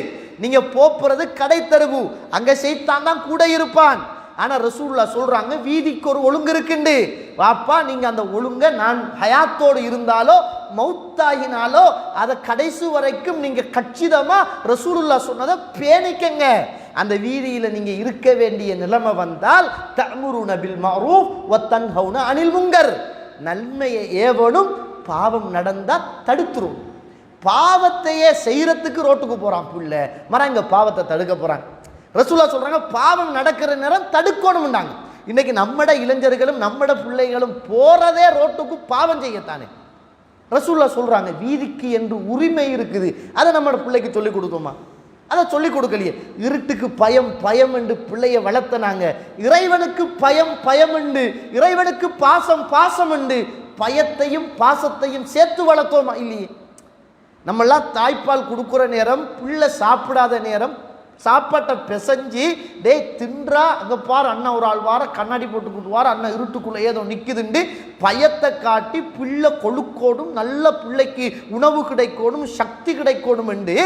நீங்க போறது கடைத்தெருவு, அங்க சைத்தான் தான் கூட இருப்பான். ஆனா ரசூலுல்லாஹ் சொல்றாங்க, வீதிக்கு ஒரு ஒழுங்கு இருக்குண்டு வாப்பா, நீங்க அந்த ஒழுங்க நான் ஹயாத்தோடு இருந்தாலோ மௌத்தாகினாலோ அதை கடைசி வரைக்கும் நீங்க கச்சிதமா ரசூலுல்லாஹ் சொன்னதை பேணிக்கங்க. அந்த வீதியில நீங்க இருக்க வேண்டிய நிலைமை வந்தால் தஅமுருன பில் மஅரூஃப் வ தன்ஹவுன அனில் முன்கர், நன்மையை ஏவணும், பாவம் நடந்தா தடுத்துரும். பாவத்தையே செய்யறதுக்கு ரோட்டுக்கு போறான் பிள்ளை, மரங்க பாவத்தை தடுக்க போறாங்க. ரசூலுல்லாஹ் சொல்றாங்க, பாவம் நடக்கிற நேரம் தடுக்கணும்னாங்க. இன்னைக்கு நம்மட இளைஞர்களும் நம்மட பிள்ளைகளும் போறதே ரோட்டுக்கு பாவம் செய்யத்தானே. ரசூலுல்லாஹ் சொல்றாங்க, வீதிக்கு என்று உரிமை இருக்குது, அதை நம்மட பிள்ளைக்கு சொல்லிக் கொடுத்தோமா? அதை சொல்லிக் கொடுக்கலையே. இருட்டுக்கு பயம் என்று பிள்ளைய வளர்த்தனாங்க. இறைவனுக்கு பயம் என்று, இறைவனுக்கு பாசம் என்று பயத்தையும் பாசத்தையும் சேர்த்து வளர்த்தோமா? இல்லையே. நம்மெல்லாம் தாய்ப்பால் கொடுக்குற நேரம், பிள்ளை சாப்பிடாத நேரம், சாப்பாட்டை பிசைஞ்சு டேய் தின்றா, அங்கே பார் அண்ணா ஒரு ஆள் வார கண்ணாடி போட்டு கூட்டுவார், அண்ணா இருட்டுக்குள்ளே ஏதோ நிற்குதுண்டு பயத்தை காட்டி பிள்ளை கொழுக்கோடும், நல்ல பிள்ளைக்கு உணவு கிடைக்கணும், சக்தி கிடைக்கணும் என்று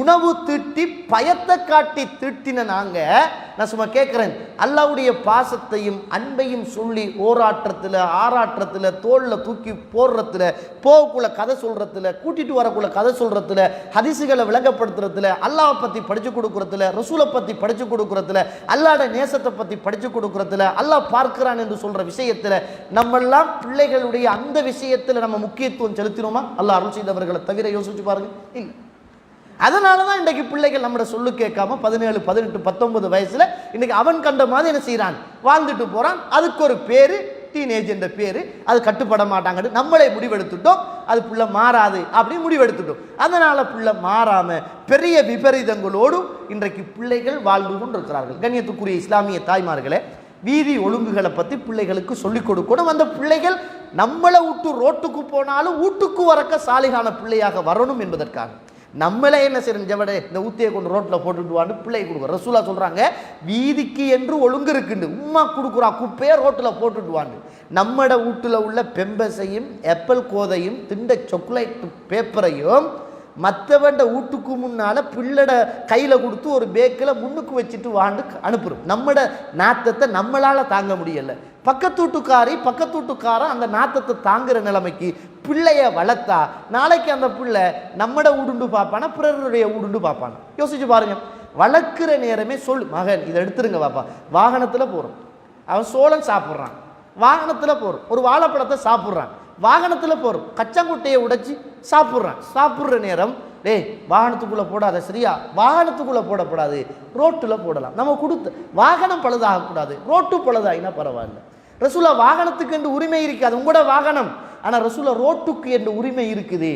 உணவு தீட்டி பயத்தை காட்டி தீட்டின நாங்கள். நான் சும்மா கேட்குறேன், அல்லாஹ்வுடைய பாசத்தையும் அன்பையும் சொல்லி ஓராற்றத்தில் ஆராற்றத்தில் தோளில் தூக்கி போடுறதுல, போகக்குள்ள கதை சொல்கிறதுல, கூட்டிகிட்டு வரக்குள்ள கதை சொல்கிறதுல, ஹதீஸுகளை விளங்கப்படுத்துறதுல, அல்லாஹ்வை பற்றி படித்து கொடுக்குறதுல, ரசூலை பற்றி படித்து கொடுக்குறதுல, அல்லாஹ்வுடைய நேசத்தை பற்றி படித்து கொடுக்குறதுல, அல்லாஹ் பார்க்கிறான் என்று சொல்கிற விஷயத்தில் நம்மெல்லாம் பிள்ளைகளுடைய அந்த விஷயத்தில் நம்ம முக்கியத்துவம் செலுத்தினோமா? அல்லாஹ் அருள் செய்தவர்களை தவிர யோசிச்சு பாருங்க, இல்லை. அதனால தான் இன்றைக்கு பிள்ளைகள் நம்மளோட சொல்லு கேட்காம 17, 18, 19 வயசுல இன்னைக்கு அவன் கண்ட மாதிரி என்ன செய்யறான், வாழ்ந்துட்டு போறான். அதுக்கு ஒரு பேரு டீனேஜ் என்ற பேரு, அது கட்டுப்பட மாட்டாங்க, நம்மளே முடிவெடுத்துட்டோம், அது புள்ள மாறாது அப்படின்னு முடிவெடுத்துட்டோம். அதனால புள்ள மாறாம பெரிய விபரீதங்களோடு இன்றைக்கு பிள்ளைகள் வாழ்ந்து கொண்டிருக்கிறார்கள். கண்ணியத்துக்குரிய இஸ்லாமிய தாய்மார்களே, வீதி ஒழுங்குகளை பற்றி பிள்ளைகளுக்கு சொல்லிக் கொடுக்கணும். அந்த பிள்ளைகள் நம்மளை விட்டு ரோட்டுக்கு போனாலும் வீட்டுக்கு வரக்க சாலிகான பிள்ளையாக வரணும் என்பதற்காக நம்மளே என்ன செய்யணும், ஜவடே இந்த ஊத்தியை கொண்டு ரோட்டில் போட்டுட்டு வான்னு பிள்ளை கொடுக்குறோம். ரசூலா சொல்கிறாங்க, வீதிக்கு என்று ஒழுங்கு இருக்குண்டு, உம்மா கொடுக்குறா குப்பையை ரோட்டில் போட்டுட்டு வான்னு. நம்மட வீட்டில் உள்ள பெம்பசையும் ஆப்பிள் கோதையும் திண்ட சாக்லேட் பேப்பரையும் மற்றவண்ட வீட்டுக்கு முன்னால் பிள்ளட கையில் கொடுத்து ஒரு பேக்கில் முன்னுக்கு வச்சுட்டு வாண்டு அனுப்புகிறோம். நம்மட நாத்தத்தை நம்மளால் தாங்க முடியலை. பக்கத்தூட்டுக்காரன் அந்த நாத்தத்தை தாங்குற நிலைமைக்கு பிள்ளைய வளர்த்தா நாளைக்கு அந்த பிள்ளை நம்மட ஊடுண்டு பார்ப்பானா பிறருடைய ஊடுண்டு பார்ப்பானா? யோசிச்சு பாருங்க. வளர்க்குற நேரமே மகன் இதை எடுத்துருங்க பாப்பா, வாகனத்தில் போகிறோம், அவன் சோளம் சாப்பிட்றான், வாகனத்தில் போகிறோம், ஒரு வாழைப்பழத்தை சாப்பிட்றான், வாகனத்தில் போகிறோம், கச்சாங்குட்டையை உடைச்சி சாப்பிட்றான். சாப்பிட்ற நேரம் டேய் வாகனத்துக்குள்ளே போடாத, சரியா? வாகனத்துக்குள்ளே போடக்கூடாது, ரோட்டில் போடலாம். நம்ம கொடுத்த வாகனம் பழுதாகக்கூடாது, ரோட்டு பழுதாகினா பரவாயில்ல. ரசூலா வாகனத்துக்கு என்று உரிமை இருக்காது, உங்களோட வாகனம். ஆனால் ரசூலா ரோட்டுக்கு என்று உரிமை இருக்குது.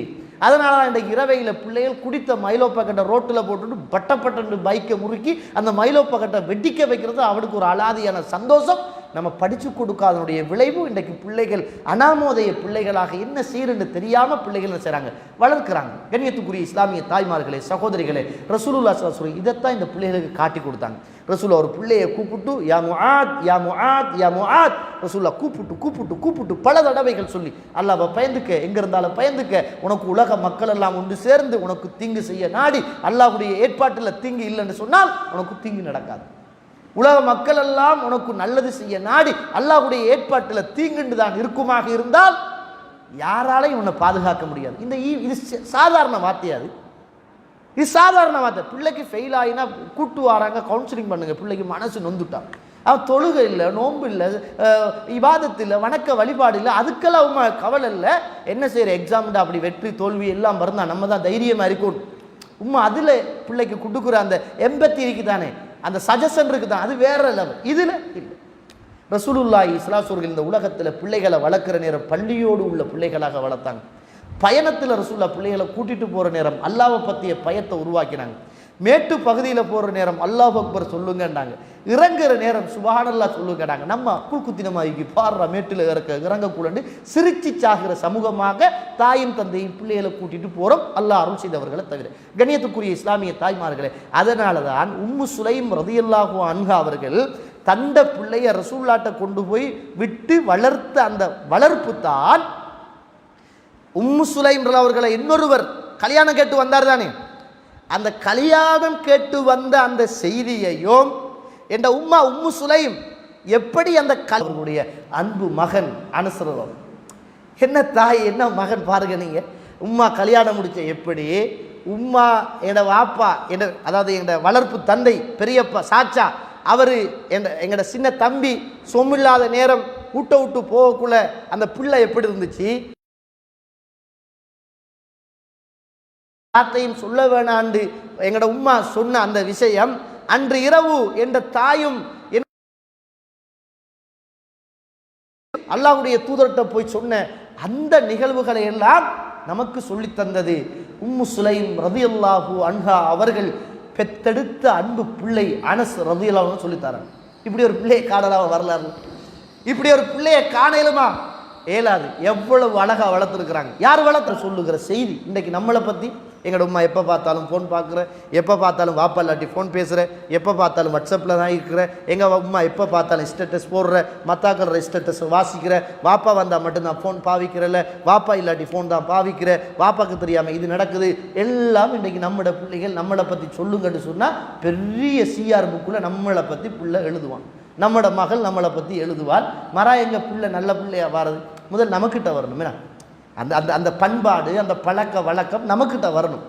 அதனால தான் இந்த இரவையில் பிள்ளைகள் குடித்த மைலோ பக்கெட்டை ரோட்டில் போட்டுட்டு பட்டப்பட்டு பைக்கை முறுக்கி அந்த மைலோ பக்கெட்டை வெட்டிக்க வைக்கிறது அவனுக்கு ஒரு அலாதியான சந்தோஷம். நம்ம படித்து கொடுக்காதனுடைய விளைவு இன்றைக்கு பிள்ளைகள் அனாமோதைய பிள்ளைகளாக என்ன செய்யணுன்னு தெரியாமல் பிள்ளைகள் என்ன செய்கிறாங்க, வளர்க்குறாங்க. கண்ணியத்துக்குரிய இஸ்லாமிய தாய்மார்களே, சகோதரிகளே, ரசூலுல்லாஹி ஸல்லல்லாஹு அலைஹி வஸல்லம் இதைத்தான் இந்த பிள்ளைகளுக்கு காட்டி கொடுத்தாங்க. ரசூலா ஒரு பிள்ளையை கூப்பிட்டு யா முஆத் யா முஆத் யா முஆத், ரசூலா கூப்பிட்டு பல தடவைகள் சொல்லி, அல்லாஹ்வை பயந்துக்க, எங்கே இருந்தாலும் பயந்துக்க, உனக்கு உலக மக்கள் எல்லாம் ஒன்று சேர்ந்து உனக்கு தீங்கு செய்ய நாடி அல்லாஹ்வுடைய ஏற்பாட்டில் தீங்கு இல்லைன்னு சொன்னால் உனக்கு தீங்கு நடக்காது. உலக மக்கள் எல்லாம் உனக்கு நல்லது செய்ய நாடி அல்லாஹ்வுடைய ஏற்பாட்டில் தீங்குண்டு தான் இருக்குமாக இருந்தால் யாராலையும் உன்னை பாதுகாக்க முடியாது. இது சாதாரண வார்த்தையாது, இது சாதாரண வார்த்தை. பிள்ளைக்கு ஃபெயில் ஆகினா கூட்டு வராங்க, கவுன்சிலிங் பண்ணுங்க. பிள்ளைக்கு மனசு நொந்துட்டான், அவன் தொழுகை இல்லை, நோன்பு இல்லை, இபாதத்து இல்லை, வணக்க வழிபாடு இல்லை, அதுக்கெல்லாம் உண்மை கவலை இல்லை. என்ன செய்கிற, எக்ஸாம்டா அப்படி வெற்றி தோல்வி எல்லாம் வருந்தான், நம்ம தான் தைரியமாக இருக்கணும். உண்மை அதில் பிள்ளைக்கு கொடுக்குற அந்த எம்பத்தி இருக்குதானே, அந்த சஜஷன் இருக்குதான், அது வேற லெவல். இதில் இல்லை. ரசூலுல்லாஹி ஸல்லல்லாஹு அலைஹி வஸல்லம் இந்த உலகத்தில் பிள்ளைகளை வளர்க்குற நேரம் பள்ளியோடு உள்ள பிள்ளைகளாக வளர்த்தாங்க. பயணத்தில் ரசூலுல்லாஹ் பிள்ளைகளை கூட்டிட்டு போகிற நேரம் அல்லாஹ்வை பற்றிய பயத்தை உருவாக்கினாங்க. மேட்டு பகுதியில் போகிற நேரம் அல்லாஹ் அக்பர் சொல்லுங்கன்னாங்க. இறங்குற நேரம் சுப்ஹானல்லாஹ் சொல்லுங்கன்னாங்க. நம்ம அக்குள் குத்தினமாகி பாடுற மேட்டில் இறங்கக்கூடாது சிரிச்சு சாகிற சமூகமாக தாயும் தந்தையும் பிள்ளைகளை கூட்டிட்டு போகிறோம், அல்லாஹ் அருள் செய்தவர்களை தவிர. கண்ணியத்துக்குரிய இஸ்லாமிய தாய்மார்களே, அதனால தான் உம்மு சுலைம் ரலியல்லாஹு அன்ஹா அவர்கள் தந்த பிள்ளைய ரசூலுல்லாஹ்ட்ட கொண்டு போய் விட்டு வளர்த்த அந்த வளர்ப்பு தான் உம்மு சுலைம் அவர்களை இன்னொருவர் கல்யாணம் கேட்டு வந்தார் தானே, அந்த கல்யாணம் கேட்டு வந்த அந்த செய்தியையும் என்ற உம்மு சுலைம் எப்படி அந்த அவர்களுடைய அன்பு மகன் அனுசரம், என்ன தாய் என்ன மகன் பாருங்க. நீங்க உம்மா கல்யாணம் முடிச்ச எப்படி உம்மா என் வாப்பா என்ற, அதாவது எங்க வளர்ப்பு தந்தை பெரியப்பா சாச்சா அவர் எங்கட சின்ன தம்பி சொம்மில்லாத நேரம் விட்டு போகக்குள்ள அந்த பிள்ளை எப்படி இருந்துச்சு, வார்த்தையும் சொல்ல வேணாண்டு எங்கட உம்மா சொன்ன அந்த விஷயம், அன்று இரவு என்ற தாயும் அல்லாஹ்வுடைய தூதர்கிட்ட போய் சொன்ன அந்த நிகழ்வுகளை எல்லாம் நமக்கு சொல்லி தந்தது உம்மு சுலைம் ரலியல்லாஹு அன்ஹா அவர்கள் பெத்தெடுத்த அன்பு பிள்ளை அனஸ் ரலியல்லாஹு அன்ஹு சொல்லித்தாராங்க. இப்படி ஒரு பிள்ளையை காணலாம் வரலாறு, இப்படி ஒரு பிள்ளையை காணலுமா ஏலாது. எவ்வளவு அழகா வளர்த்துருக்குறாங்க. யார் வளர்த்து சொல்லுகிற செய்தி. இன்றைக்கு நம்மளை பற்றி எங்களோட உம்மா எப்போ பார்த்தாலும் ஃபோன் பார்க்குற, எப்போ பார்த்தாலும் வாப்பா இல்லாட்டி ஃபோன் பேசுகிற, எப்போ பார்த்தாலும் வாட்ஸ்அப்பில் தான் இருக்கிற, எங்கள் உம்மா எப்போ பார்த்தாலும் ஸ்டேட்டஸ் போடுற, மத்தாக்கள ஸ்டேட்டஸ் வாசிக்கிற, வாப்பா வந்தால் மட்டும்தான் ஃபோன் பாவிக்கிறல, வாப்பா இல்லாட்டி ஃபோன் தான் பாவிக்கிற, வாப்பாவுக்கு தெரியாமல் இது நடக்குது. எல்லாம் இன்றைக்கி நம்மளோட பிள்ளைகள் நம்மளை பற்றி சொல்லுங்கன்னு சொன்னால் பெரிய சிஆர் புக்கில் நம்மளை பற்றி பிள்ளை எழுதுவான். நம்மளோட மகள் நம்மளை பற்றி எழுதுவாள். எங்கள் பிள்ளை நல்ல பிள்ளையாக வாரது முதல் நமக்கிட்ட வரணும். என்ன அந்த அந்த அந்த பண்பாடு அந்த பழக்க வழக்கம் நமக்கிட்ட வரணும்.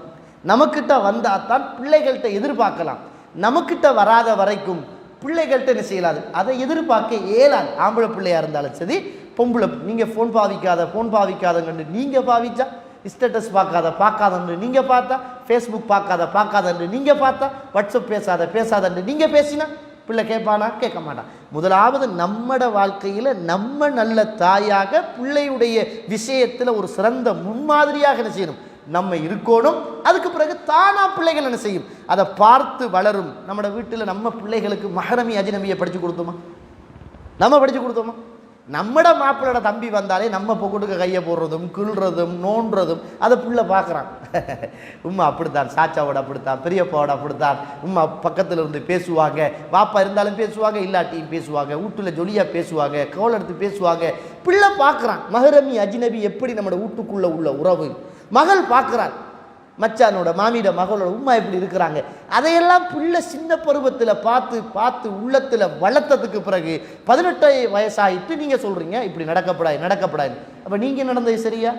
நமக்கிட்ட வந்தால் தான் பிள்ளைகள்கிட்ட எதிர்பார்க்கலாம். நமக்கிட்ட வராத வரைக்கும் பிள்ளைகள்கிட்ட என்ன செய்யலாது, அதை எதிர்பார்க்க இயலாது. ஆம்பளை பிள்ளையாக இருந்தாலும் சரி பொம்பளை, நீங்கள் ஃபோன் பாவிக்காதங்கன்னு நீங்கள் பாவிச்சா, ஸ்டேட்டஸ் பார்க்காதன்னு நீங்கள் பார்த்தா, ஃபேஸ்புக் பார்க்காதன்னு நீங்கள் பார்த்தா, வாட்ஸ்அப் பேசாதன்னு நீங்கள் பேசினா பிள்ளை கேட்பானா? கேட்க மாட்டான். முதலாவது நம்மட வாழ்க்கையில் நம்ம நல்ல தாயாக பிள்ளையுடைய விஷயத்தில் ஒரு சிறந்த முன்மாதிரியாக என்ன செய்யணும், நம்ம இருக்கணும். அதுக்கு பிறகு தானா பிள்ளைகள் என்ன செய்யும், அதை பார்த்து வளரும். நம்ம வீட்டில் நம்ம பிள்ளைகளுக்கு மஹரமி அஜ்னபியை படித்து கொடுத்தோமா? நம்ம படித்து கொடுத்தோமா? நம்மட மாப்பிள்ளோட தம்பி வந்தாலே நம்ம பொக்குட்டுக்கு கையை போடுறதும் கிள்றதும் நோண்டுறதும் அதை புள்ள பார்க்குறான். உம்மா அப்படித்தான், சாச்சாவோட அப்படித்தான், பெரியப்பாவோட அப்படித்தான். உம்மா பக்கத்தில் இருந்து பேசுவாங்க, வாப்பா இருந்தாலும் பேசுவாங்க, இல்லாட்டியும் பேசுவாங்க, வீட்டில் ஜொலியாக பேசுவாங்க, கவலை எடுத்து பேசுவாங்க. பிள்ளை பார்க்குறான் மஹரமி அஜ்னபி எப்படி நம்ம வீட்டுக்குள்ளே உள்ள உறவு. மகள் பார்க்குறான் மச்சானோட மாமியோட மகளோட உம்மா எப்படி இருக்கிறாங்க. அதையெல்லாம் பிள்ளை சின்ன பருவத்தில் பார்த்து பார்த்து உள்ளத்தில் வளர்த்ததுக்கு பிறகு 18 வயசாகிட்டு நீங்கள் சொல்கிறீங்க இப்படி நடக்கப்படாது. அப்போ நீங்கள் நடந்தது சரியா?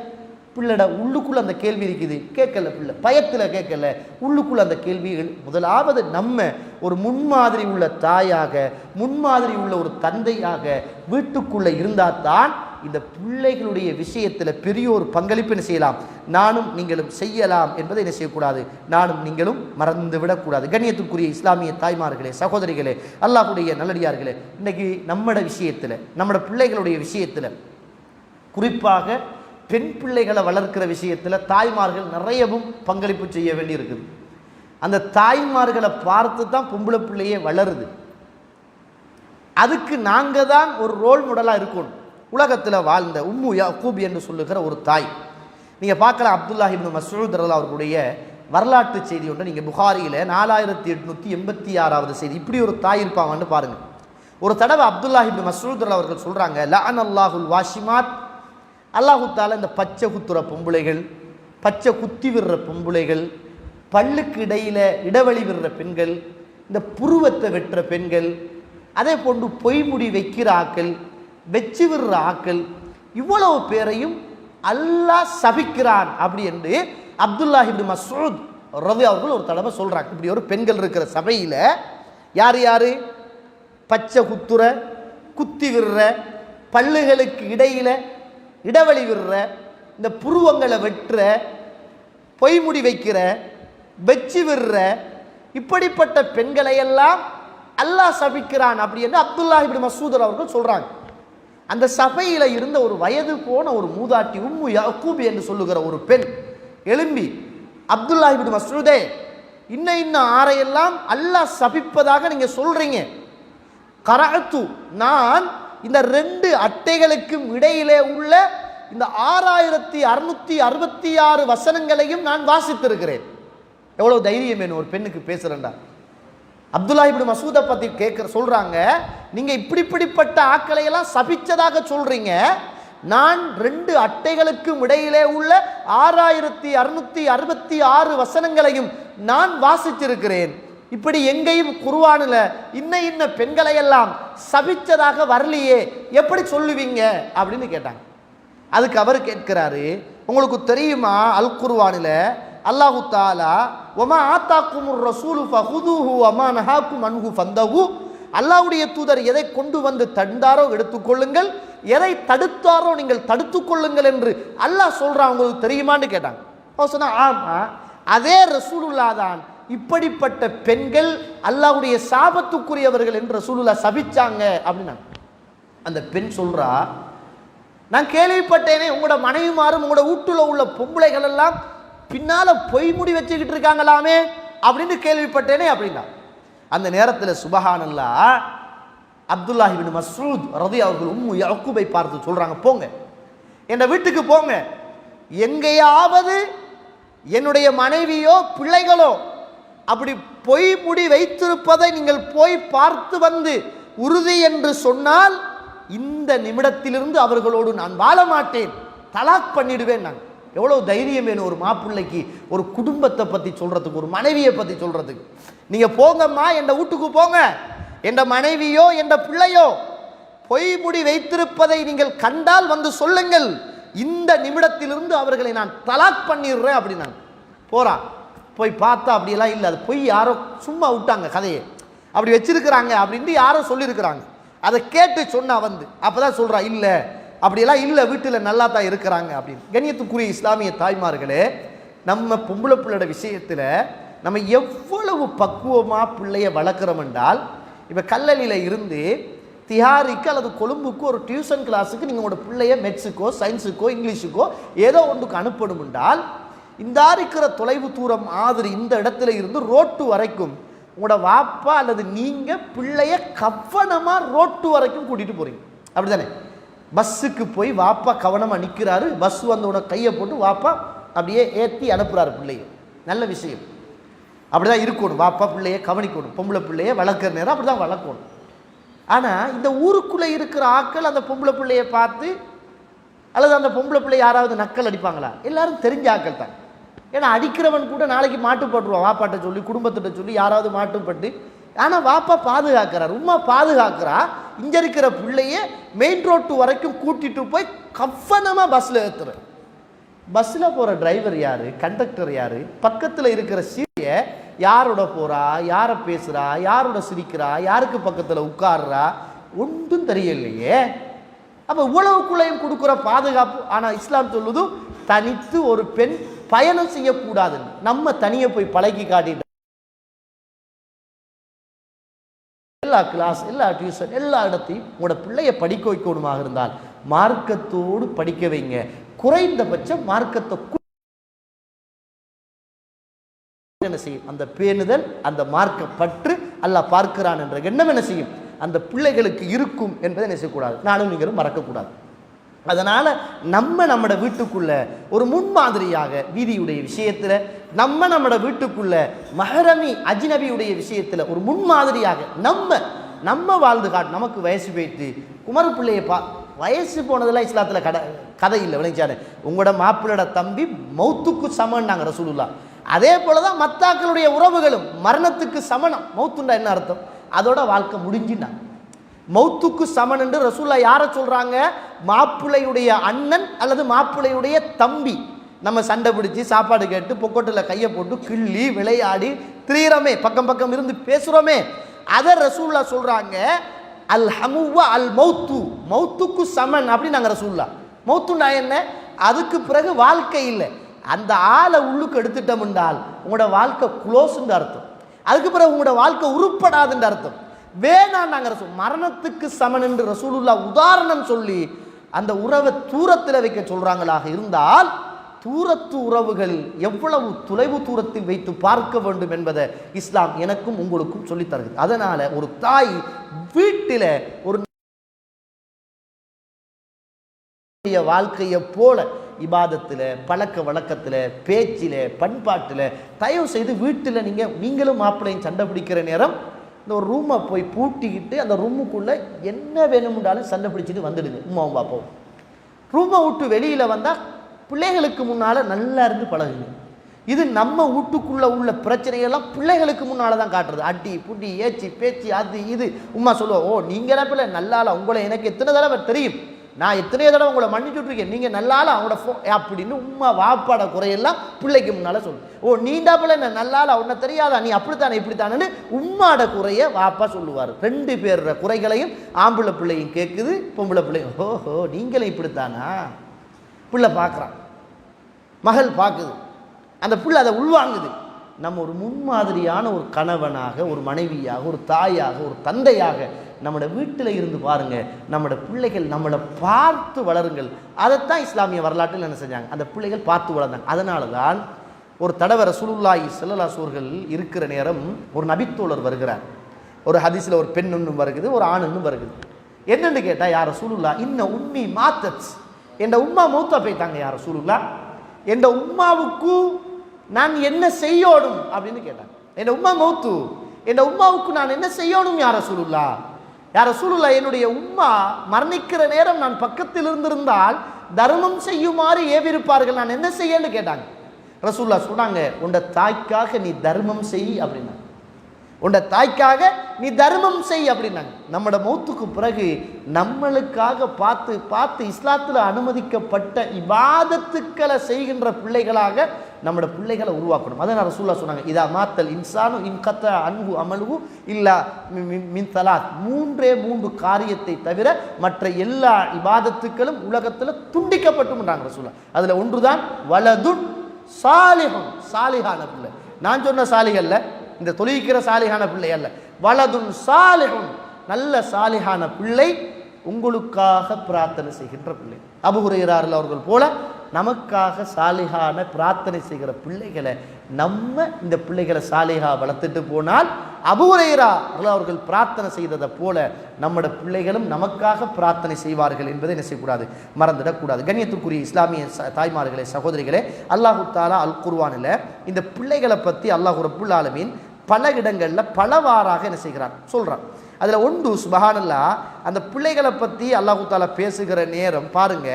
பிள்ளைட உள்ளுக்குள்ளே அந்த கேள்வி இருக்குது, கேட்கல. பிள்ளை பயத்தில் கேட்கல, உள்ளுக்குள்ளே அந்த கேள்விகள். முதலாவது நம்ம ஒரு முன்மாதிரி உள்ள தாயாக, முன்மாதிரி உள்ள ஒரு தந்தையாக வீட்டுக்குள்ளே இருந்தால் தான் இந்த பிள்ளைகளுடைய விஷயத்தில் பெரிய ஒரு பங்களிப்பு என்ன செய்யலாம், நானும் நீங்களும் செய்யலாம் என்பதை என்ன செய்யக்கூடாது, நானும் நீங்களும் மறந்துவிடக்கூடாது. கண்ணியத்திற்குரிய இஸ்லாமிய தாய்மார்களே, சகோதரிகளே, அல்லாஹ்வுடைய நல்லடியார்களே, இன்றைக்கி நம்மட விஷயத்தில், நம்மட பிள்ளைகளுடைய விஷயத்தில், குறிப்பாக பெண் பிள்ளைகளை வளர்க்கிற விஷயத்தில் தாய்மார்கள் நிறையவும் பங்களிப்பு செய்ய வேண்டி இருக்குது. அந்த தாய்மார்களை பார்த்து தான் பொம்பளை பிள்ளையே வளருது. அதுக்கு நாங்கள் தான் ஒரு ரோல் மாடலாக இருக்கணும். உலகத்தில் வாழ்ந்த உம்மு யாக்கூப் என்று சொல்லுகிற ஒரு தாய், நீங்கள் பார்க்கலாம். அப்துல்லாஹ் இப்னு மஸ்ஊத் ரலியல்லாஹு அவர்களுடைய வரலாற்று செய்தி ஒன்று நீங்கள் புகாரியில் 4886வது செய்தி. இப்படி ஒரு தாய் இருப்பாங்கன்னு பாருங்கள். ஒரு தடவை அப்துல்லாஹ் இப்னு மஸ்ஊத் ரலியல்லாஹு அவர்கள் சொல்கிறாங்க, லஅன் அல்லாஹுல் வாஷிமாத், அல்லாஹு தாலா இந்த பச்சை குத்துற பொம்புளைகள், பச்சை குத்தி விடுற பொம்புளைகள், பல்லுக்கு இடையில் இடைவெளி விடுற பெண்கள், இந்த புருவத்தை வெட்டுற பெண்கள், அதே போன்று பொய்முடி வைக்கிற ஆக்கள், வெச்சு விடுற ஆக்கள், இவ்வளவு பேரையும் அல்லாஹ் சபிக்கிறான் அப்படி என்று அப்துல்லாஹ் இப்னு மஸ்ஊத் ரலியல்லாஹு அவர்கள் ஒரு தடவை சொல்கிறாங்க. இப்படி ஒரு பெண்கள் இருக்கிற சபையில் யார் யார் பச்சை குத்துற, குத்தி விடுற, பல்லுகளுக்கு இடையில் இடைவெளி விடுற, இந்த புருவங்களை வெட்டுற, பொய்முடி வைக்கிற, வெச்சு விடுற, இப்படிப்பட்ட பெண்களையெல்லாம் அல்லாஹ் சபிக்கிறான் அப்படி என்று அப்துல்லாஹ் இப்னு மஸ்ஊத் அவர்கள் சொல்கிறாங்க. அந்த சபையில் இருந்த ஒரு வயது போன ஒரு மூதாட்டி உம்மு யாக்கூப் என்று சொல்லுகிற ஒரு பெண் எழும்பி, அப்துல்லாஹ் இப்னு மஸ்ஊதே, இன்ன ஆரையெல்லாம் அல்லாஹ் சபிப்பதாக நீங்கள் சொல்கிறீங்க. கரஅத்து, நான் இந்த 2 அட்டைகளுக்கும் இடையிலே உள்ள இந்த 6666 வசனங்களையும் நான் வாசித்திருக்கிறேன். எவ்வளவு தைரியம் வேணும் ஒரு பெண்ணுக்கு பேசுறேன்டா. அப்துல்லாஹ் இப்னு மஸ்ஊதை பற்றி சொல்கிறாங்க, நீங்கள் இப்படிப்பட்ட ஆக்களையெல்லாம் சபிச்சதாக சொல்கிறீங்க. நான் 2 அட்டைகளுக்கும் இடையிலே உள்ள 6666 வசனங்களையும் நான் வாசிச்சிருக்கிறேன். இப்படி எங்கேயும் குர்ஆனில் இன்ன பெண்களையெல்லாம் சபிச்சதாக வரலையே, எப்படி சொல்லுவீங்க அப்படின்னு கேட்டாங்க. அதுக்கு அவர் கேட்கிறாரு, உங்களுக்கு தெரியுமா அல் குர்ஆனில் அல்லாஹு தாலா வமா ஆத்தாக்குமுர் ரசூலு ஃபஹுதுஹு வமா நஹாக்கும் அன்ஹு ஃபந்தஹு, அல்லாஹ்வுடைய தூதர் எதை கொண்டு வந்து தந்தாரோ எடுத்துக்கொள்ளுங்கள், எதை தடுத்தாரோ நீங்கள் தடுத்துக்கொள்ளுங்கள் என்று அல்லாஹ் சொல்றான், உங்களுக்கு தெரியுமான்னு கேட்டாங்க. அவர் சொன்னா, ஆமா, அதே ரசூலுல்லாஹ் தான் இப்படிப்பட்ட பெண்கள் அல்லாஹ்வுடைய சாபத்துக்குரியவர்கள் என்று ரசூலுல்லாஹ் சபிச்சாங்க அப்படின்னா. அந்த பெண் சொல்றா, நான் கேள்விப்பட்டேனே உங்களோட மனைவிமாரும் உங்களோட வீட்டுல உள்ள பொம்பளைகள் எல்லாம் பின்னால பொய்முடி வச்சுக்கிட்டு இருக்காங்களாமே அப்படின்னு கேள்விப்பட்டேனே அப்படின்னா. அந்த நேரத்தில் சுபஹானல்லாஹ் அப்துல்லாஹ் இப்னு மஸ்ஊத் ரலியல்லாஹு அவர்கள் உம்மு யாக்கூபை பார்த்து சொல்றாங்க, போங்க என் வீட்டுக்கு போங்க, எங்கேயாவது என்னுடைய மனைவியோ பிள்ளைகளோ அப்படி பொய்முடி வைத்திருப்பதை நீங்கள் போய் பார்த்து வந்து உறுதி என்று சொன்னால் இந்த நிமிடத்திலிருந்து அவர்களோடு நான் வாழ மாட்டேன், தலாக் பண்ணிடுவேன். நான் எவ்வளவு தைரியம் வேணும் ஒரு மாப்பிள்ளைக்கு ஒரு குடும்பத்தை பற்றி சொல்றதுக்கு, ஒரு மனைவியை பற்றி சொல்றதுக்கு. நீங்க போங்கம்மா, என் வீட்டுக்கு போங்க, என் மனைவியோ என் பிள்ளையோ பொய்முடி வைத்திருப்பதை நீங்கள் கண்டால் வந்து சொல்லுங்கள், இந்த நிமிடத்திலிருந்து அவர்களை நான் தலாக் பண்ணிடுறேன் அப்படின்னா. போறா, போய் பார்த்தா அப்படியெல்லாம் இல்லை, அது பொய், யாரோ சும்மா விட்டாங்க கதையை, அப்படி வச்சிருக்கிறாங்க அப்படின்ட்டு யாரோ சொல்லியிருக்கிறாங்க. அதை கேட்டு சொன்னா வந்து அப்பதான் சொல்றா, இல்லை அப்படியெல்லாம் இல்லை, வீட்டில் நல்லா தான் இருக்கிறாங்க அப்படின்னு. கண்ணியத்துக்குரிய இஸ்லாமிய தாய்மார்களே, நம்ம பொம்பளை பிள்ளையோட விஷயத்தில் நம்ம எவ்வளவு பக்குவமாக பிள்ளைய வளர்க்குறோம் என்றால், இப்போ கல்லலியில் இருந்து திஹாரிக்கு அல்லது கொழும்புக்கு ஒரு டியூஷன் கிளாஸுக்கு நீங்கள் உங்களோட பிள்ளைய மெட்ஸுக்கோ சயின்ஸுக்கோ இங்கிலீஷுக்கோ ஏதோ ஒன்றுக்கு அனுப்பணும் என்றால், இந்த இருக்கிற தொலைவு தூரம் மாதிரி இந்த இடத்துல இருந்து ரோட்டு வரைக்கும் உங்களோட வாப்பா அல்லது நீங்கள் பிள்ளைய கவனமாக ரோட்டு வரைக்கும் கூட்டிகிட்டு போகிறீங்க, அப்படி தானே? பஸ்ஸுக்கு போய் வாப்பா கவனமாக நிற்கிறாரு, பஸ் வந்தோட கையை போட்டு வாப்பா அப்படியே ஏற்றி அனுப்புகிறாரு பிள்ளைய. நல்ல விஷயம், அப்படி தான் இருக்கணும். வாப்பா பிள்ளையை கவனிக்கணும், பொம்பளை பிள்ளையை வளர்க்குற நேரம் அப்படி தான் வளர்க்கணும். ஆனால் இந்த ஊருக்குள்ளே இருக்கிற ஆட்கள் அந்த பொம்பளை பிள்ளையை பார்த்து அல்லது அந்த பொம்பளை பிள்ளை யாராவது நக்கல் அடிப்பாங்களா? எல்லாரும் தெரிஞ்ச ஆட்கள் தான். ஏன்னா அடிக்கிறவன் கூட நாளைக்கு மாட்டுப்பட்டுருவான், வாப்பாட்ட சொல்லி குடும்பத்திட்ட சொல்லி யாராவது மாட்டுப்பட்டு. ஆனால் வாப்பா பாதுகாக்கிறார், உமா பாதுகாக்கிறா. இங்கே இருக்கிற பிள்ளைய மெயின் ரோட்டு வரைக்கும் கூட்டிட்டு போய் கவனமாக பஸ்ஸில் ஏற்றுற. பஸ்ஸில் போகிற டிரைவர் யார், கண்டக்டர் யார், பக்கத்தில் இருக்கிற சீரிய யாரோட போகிறா, யாரை பேசுகிறா, யாரோட சிரிக்கிறா, யாருக்கு பக்கத்தில் உட்கார்றா, ஒன்றும் தெரியலையே. அப்போ உழவுக்குள்ளையும் கொடுக்குற பாதுகாப்பு. ஆனால் இஸ்லாம் சொல்லுது தனித்து ஒரு பெண் பயணம் செய்யக்கூடாதுன்னு. நம்ம தனியை போய் பழகி காட்டிட்டு எல்லா கிளாஸ், எல்லா டியூஷன், எல்லா இடத்தையும் உங்களோட பிள்ளைய படிக்க வைக்கணுமாக இருந்தால் மார்க்கத்தோடு படிக்க வைங்க. குறைந்தபட்சம் மார்க்கத்தை என்ன செய்யும்? அந்த பேணுதல், அந்த மார்க்க பற்று அல்லாஹ் பார்க்கிறான் என்ற எண்ணம் என்ன செய்யும்? அந்த பிள்ளைகளுக்கு இருக்கும் என்பதை என்ன செய்யக்கூடாது, நானும் நீங்களும் மறக்கக்கூடாது. அதனால் நம்மட வீட்டுக்குள்ள ஒரு முன்மாதிரியாக வீதியுடைய விஷயத்தில், நம்மட வீட்டுக்குள்ள மஹரமி அஜ்னபியுடைய விஷயத்தில் ஒரு முன்மாதிரியாக நம்ம வாழ்ந்து காட்டு. நமக்கு வயசு போயிட்டு குமரு பிள்ளையை வயசு போனதெல்லாம் இஸ்லாத்தில் கதை இல்லை, விளைச்சாரு. உங்களோட மாப்பிள்ளோட தம்பி மௌத்துக்கு சமன்னாங்க ரசூலுல்லாஹ். அதே போல தான் மத்தாக்களுடைய உறவுகளும் மரணத்துக்கு சமணம். மௌத்துண்டா என்ன அர்த்தம்? அதோட வாழ்க்கை முடிஞ்சுன்னா மௌத்துக்கு சமன் என்று ரசூலுல்லாஹ் யாரை சொல்றாங்க? மாப்பிள்ளையுடைய அண்ணன் அல்லது மாப்பிள்ளையுடைய தம்பி. நம்ம சண்டை பிடிச்சி சாப்பாடு கேட்டு பொக்கோட்டில் கையை போட்டு கிள்ளி விளையாடி திரீரமே, பக்கம் பக்கம் இருந்து பேசுகிறோமே, அதை ரசூலுல்லாஹ் சொல்றாங்க அல் ஹமுவா அல் மௌத்து, மௌத்துக்கு சமன் அப்படி நாங்கள் ரசூலுல்லாஹ். மௌத்துண்டா என்ன? அதுக்கு பிறகு வாழ்க்கை இல்லை. அந்த ஆளை உள்ளுக்கு எடுத்துட்டோம் என்றால் உங்களோட வாழ்க்கை குளோஸ்ன்னு அர்த்தம். அதுக்கு பிறகு உங்களோட வாழ்க்கை உருப்படாதுன்ற அர்த்தம். வேணாம் நாங்கள் மரணத்துக்கு சமன் என்று ரசூலுல்லாஹ் உதாரணம் சொல்லி அந்த உறவை தூரத்தில் வைக்க சொல்றாங்களாக இருந்தால், தூரத்து உறவுகள் எவ்வளவு தொலைவு தூரத்தில் வைத்து பார்க்க வேண்டும் என்பதை இஸ்லாம் எனக்கும் உங்களுக்கும் சொல்லித் தருகிறது. அதனால ஒரு தாய் வீட்டில் ஒரு வாழ்க்கையை போல இபாதத்தில், பழக்க வழக்கத்தில், பேச்சில், பண்பாட்டில் தயவு செய்து வீட்டில் நீங்களும் மாப்பிள்ளையும் சண்டை பிடிக்கிற நேரம் இந்த ஒரு ரூமை போய் பூட்டிக்கிட்டு அந்த ரூமுக்குள்ளே என்ன வேணும்னாலும் சண்டை பிடிச்சிட்டு வந்துடுங்க. உமாவும் பாப்பாவும் ரூமை விட்டு வெளியில் வந்தால் பிள்ளைகளுக்கு முன்னால் நல்லா இருந்து பழகுங்க. இது நம்ம வீட்டுக்குள்ளே உள்ள பிரச்சனையெல்லாம் பிள்ளைகளுக்கு முன்னால் தான் காட்டுறது. அடி புடி ஏச்சி பேச்சு அது இது. உமா சொல்லுவோம், ஓ நீங்கள் பிள்ளை நல்லால, உங்களை எனக்கு எத்தனை தடவை தெரியும், நான் எத்தனையோ தடவை உங்களை மன்னிச்சுட்ருக்கேன், நீங்கள் நல்லால அவங்களோட அப்படின்னு உமா வாப்பாட குறையெல்லாம் பிள்ளைக்கு முன்னால் சொல்லு. ஓ நீண்டா பிள்ளை நல்லால உன்னை தெரியாதா, நீ அப்படித்தானே இப்படித்தானு உம்மாட குறைய வாப்பா சொல்லுவார். ரெண்டு பேர குறைகளையும் ஆம்பளை பிள்ளையும் கேட்குது, பொம்பளை பிள்ளையும் ஓஹோ நீங்களும் இப்படித்தானா. பிள்ளை பார்க்குறான், மகள் பார்க்குது, அந்த பிள்ளை அதை உள்வாங்குது. நம்ம ஒரு முன்மாதிரியான ஒரு கணவனாக, ஒரு மனைவியாக, ஒரு தாயாக, ஒரு தந்தையாக நம்மளோட வீட்டில் இருந்து பாருங்க. நம்மளோட பிள்ளைகள் நம்மளை பார்த்து வளருங்கள். அதைத்தான் இஸ்லாமிய வரலாற்றில் என்ன செஞ்சாங்க, அந்த பிள்ளைகள் பார்த்து வளர்ந்தாங்க. அதனால தான் ஒரு தடவை ரசூலுல்லாஹி ஸல்லல்லாஹு அலைஹி வஸல்லம் இருக்கிற நேரம் ஒரு நபித்தோழர் வருகிறார். ஒரு ஹதீஸில் ஒரு பெண் ஒன்றும் வருகுது, ஒரு ஆண் ஒன்றும் வருகுது. என்னன்னு கேட்டால், யார் ரசூலுல்லாஹ் இன்ன உம்மி மாத்தத், என் உம்மா மௌத்தா போய்த்தாங்க யார் ரசூலுல்லாஹ், என் உம்மாவுக்கு நான் என்ன செய்யணும் அப்படின்னு கேட்டாங்க. என் உம்மா மௌத்து, என் உம்மாவுக்கு நான் என்ன செய்யணும் யார் ரசூலுல்லாஹ்? யார் ரசூலுல்லாஹ், என்னுடைய உம்மா மரணிக்கிற நேரம் நான் பக்கத்தில் இருந்திருந்தால் தர்மம் செய்யுமாறு ஏவிருப்பார்கள், நான் என்ன செய்யன்னு கேட்டாங்க. ரசூலுல்லாஹ் சொன்னாங்க, உண்ட தாய்க்காக நீ தர்மம் செய் அப்படின்னா, உண்ட தாய்க்காக நீ தர்மம் செய் அப்படின்னாங்க. நம்மளோட மௌத்துக்கு பிறகு நம்மளுக்காக பார்த்து பார்த்து இஸ்லாத்தில் அனுமதிக்கப்பட்ட இபாதத்துக்களை செய்கின்ற பிள்ளைகளாக நம்மளோட பிள்ளைகளை உருவாக்கணும். அதை நான் ரசூலுல்லாஹ் சொன்னாங்க, இதா மாத்தல் இன்சானு இன்கத்த அன்பு அமலுவு இல்லா மின் தலாத், மூன்று காரியத்தை தவிர மற்ற எல்லா இபாதத்துக்களும் உலகத்தில் துண்டிக்கப்பட்டும்ன்றாங்க ரசூலுல்லாஹ். அதில் ஒன்றுதான் வலதுன் சாலிஹுன், சாலிஹான பிள்ளை. நான் சொன்ன சாலிகல்ல, இந்த தொழுகிற சாலிஹான பிள்ளை அல்ல, வலதுன் சாலிஹுன், நல்ல சாலிஹான பிள்ளை, உங்களுக்காக பிரார்த்தனை செய்கின்ற பிள்ளை. அபூ ஹுரைரா அவர்கள் போல நமக்காக சாலிஹான பிரார்த்தனை செய்கிற பிள்ளைகளை நம்ம இந்த பிள்ளைகளை சாலிஹா வளர்த்துட்டு போனால் அபூ ஹுரைரா அவர்கள் பிரார்த்தனை செய்ததை போல நம்முடைய பிள்ளைகளும் நமக்காக பிரார்த்தனை செய்வார்கள் என்பதை என்ன செய்யக்கூடாது, மறந்துடக்கூடாது. கண்ணியத்துக்குரிய இஸ்லாமிய தாய்மார்களே, சகோதரிகளே, அல்லாஹு தாலா அல் குர்ஆனில் இந்த பிள்ளைகளை பற்றி அல்லாஹ் ரப்புல் ஆலமீன் பல இடங்களில் பலவாறாக என்ன செய்கிறான் சொல்கிறான். அதில் ஒன்று சுப்ஹானல்லாஹ், அந்த பிள்ளைகளை பற்றி அல்லாஹு தாலா பேசுகிற நேரம் பாருங்க,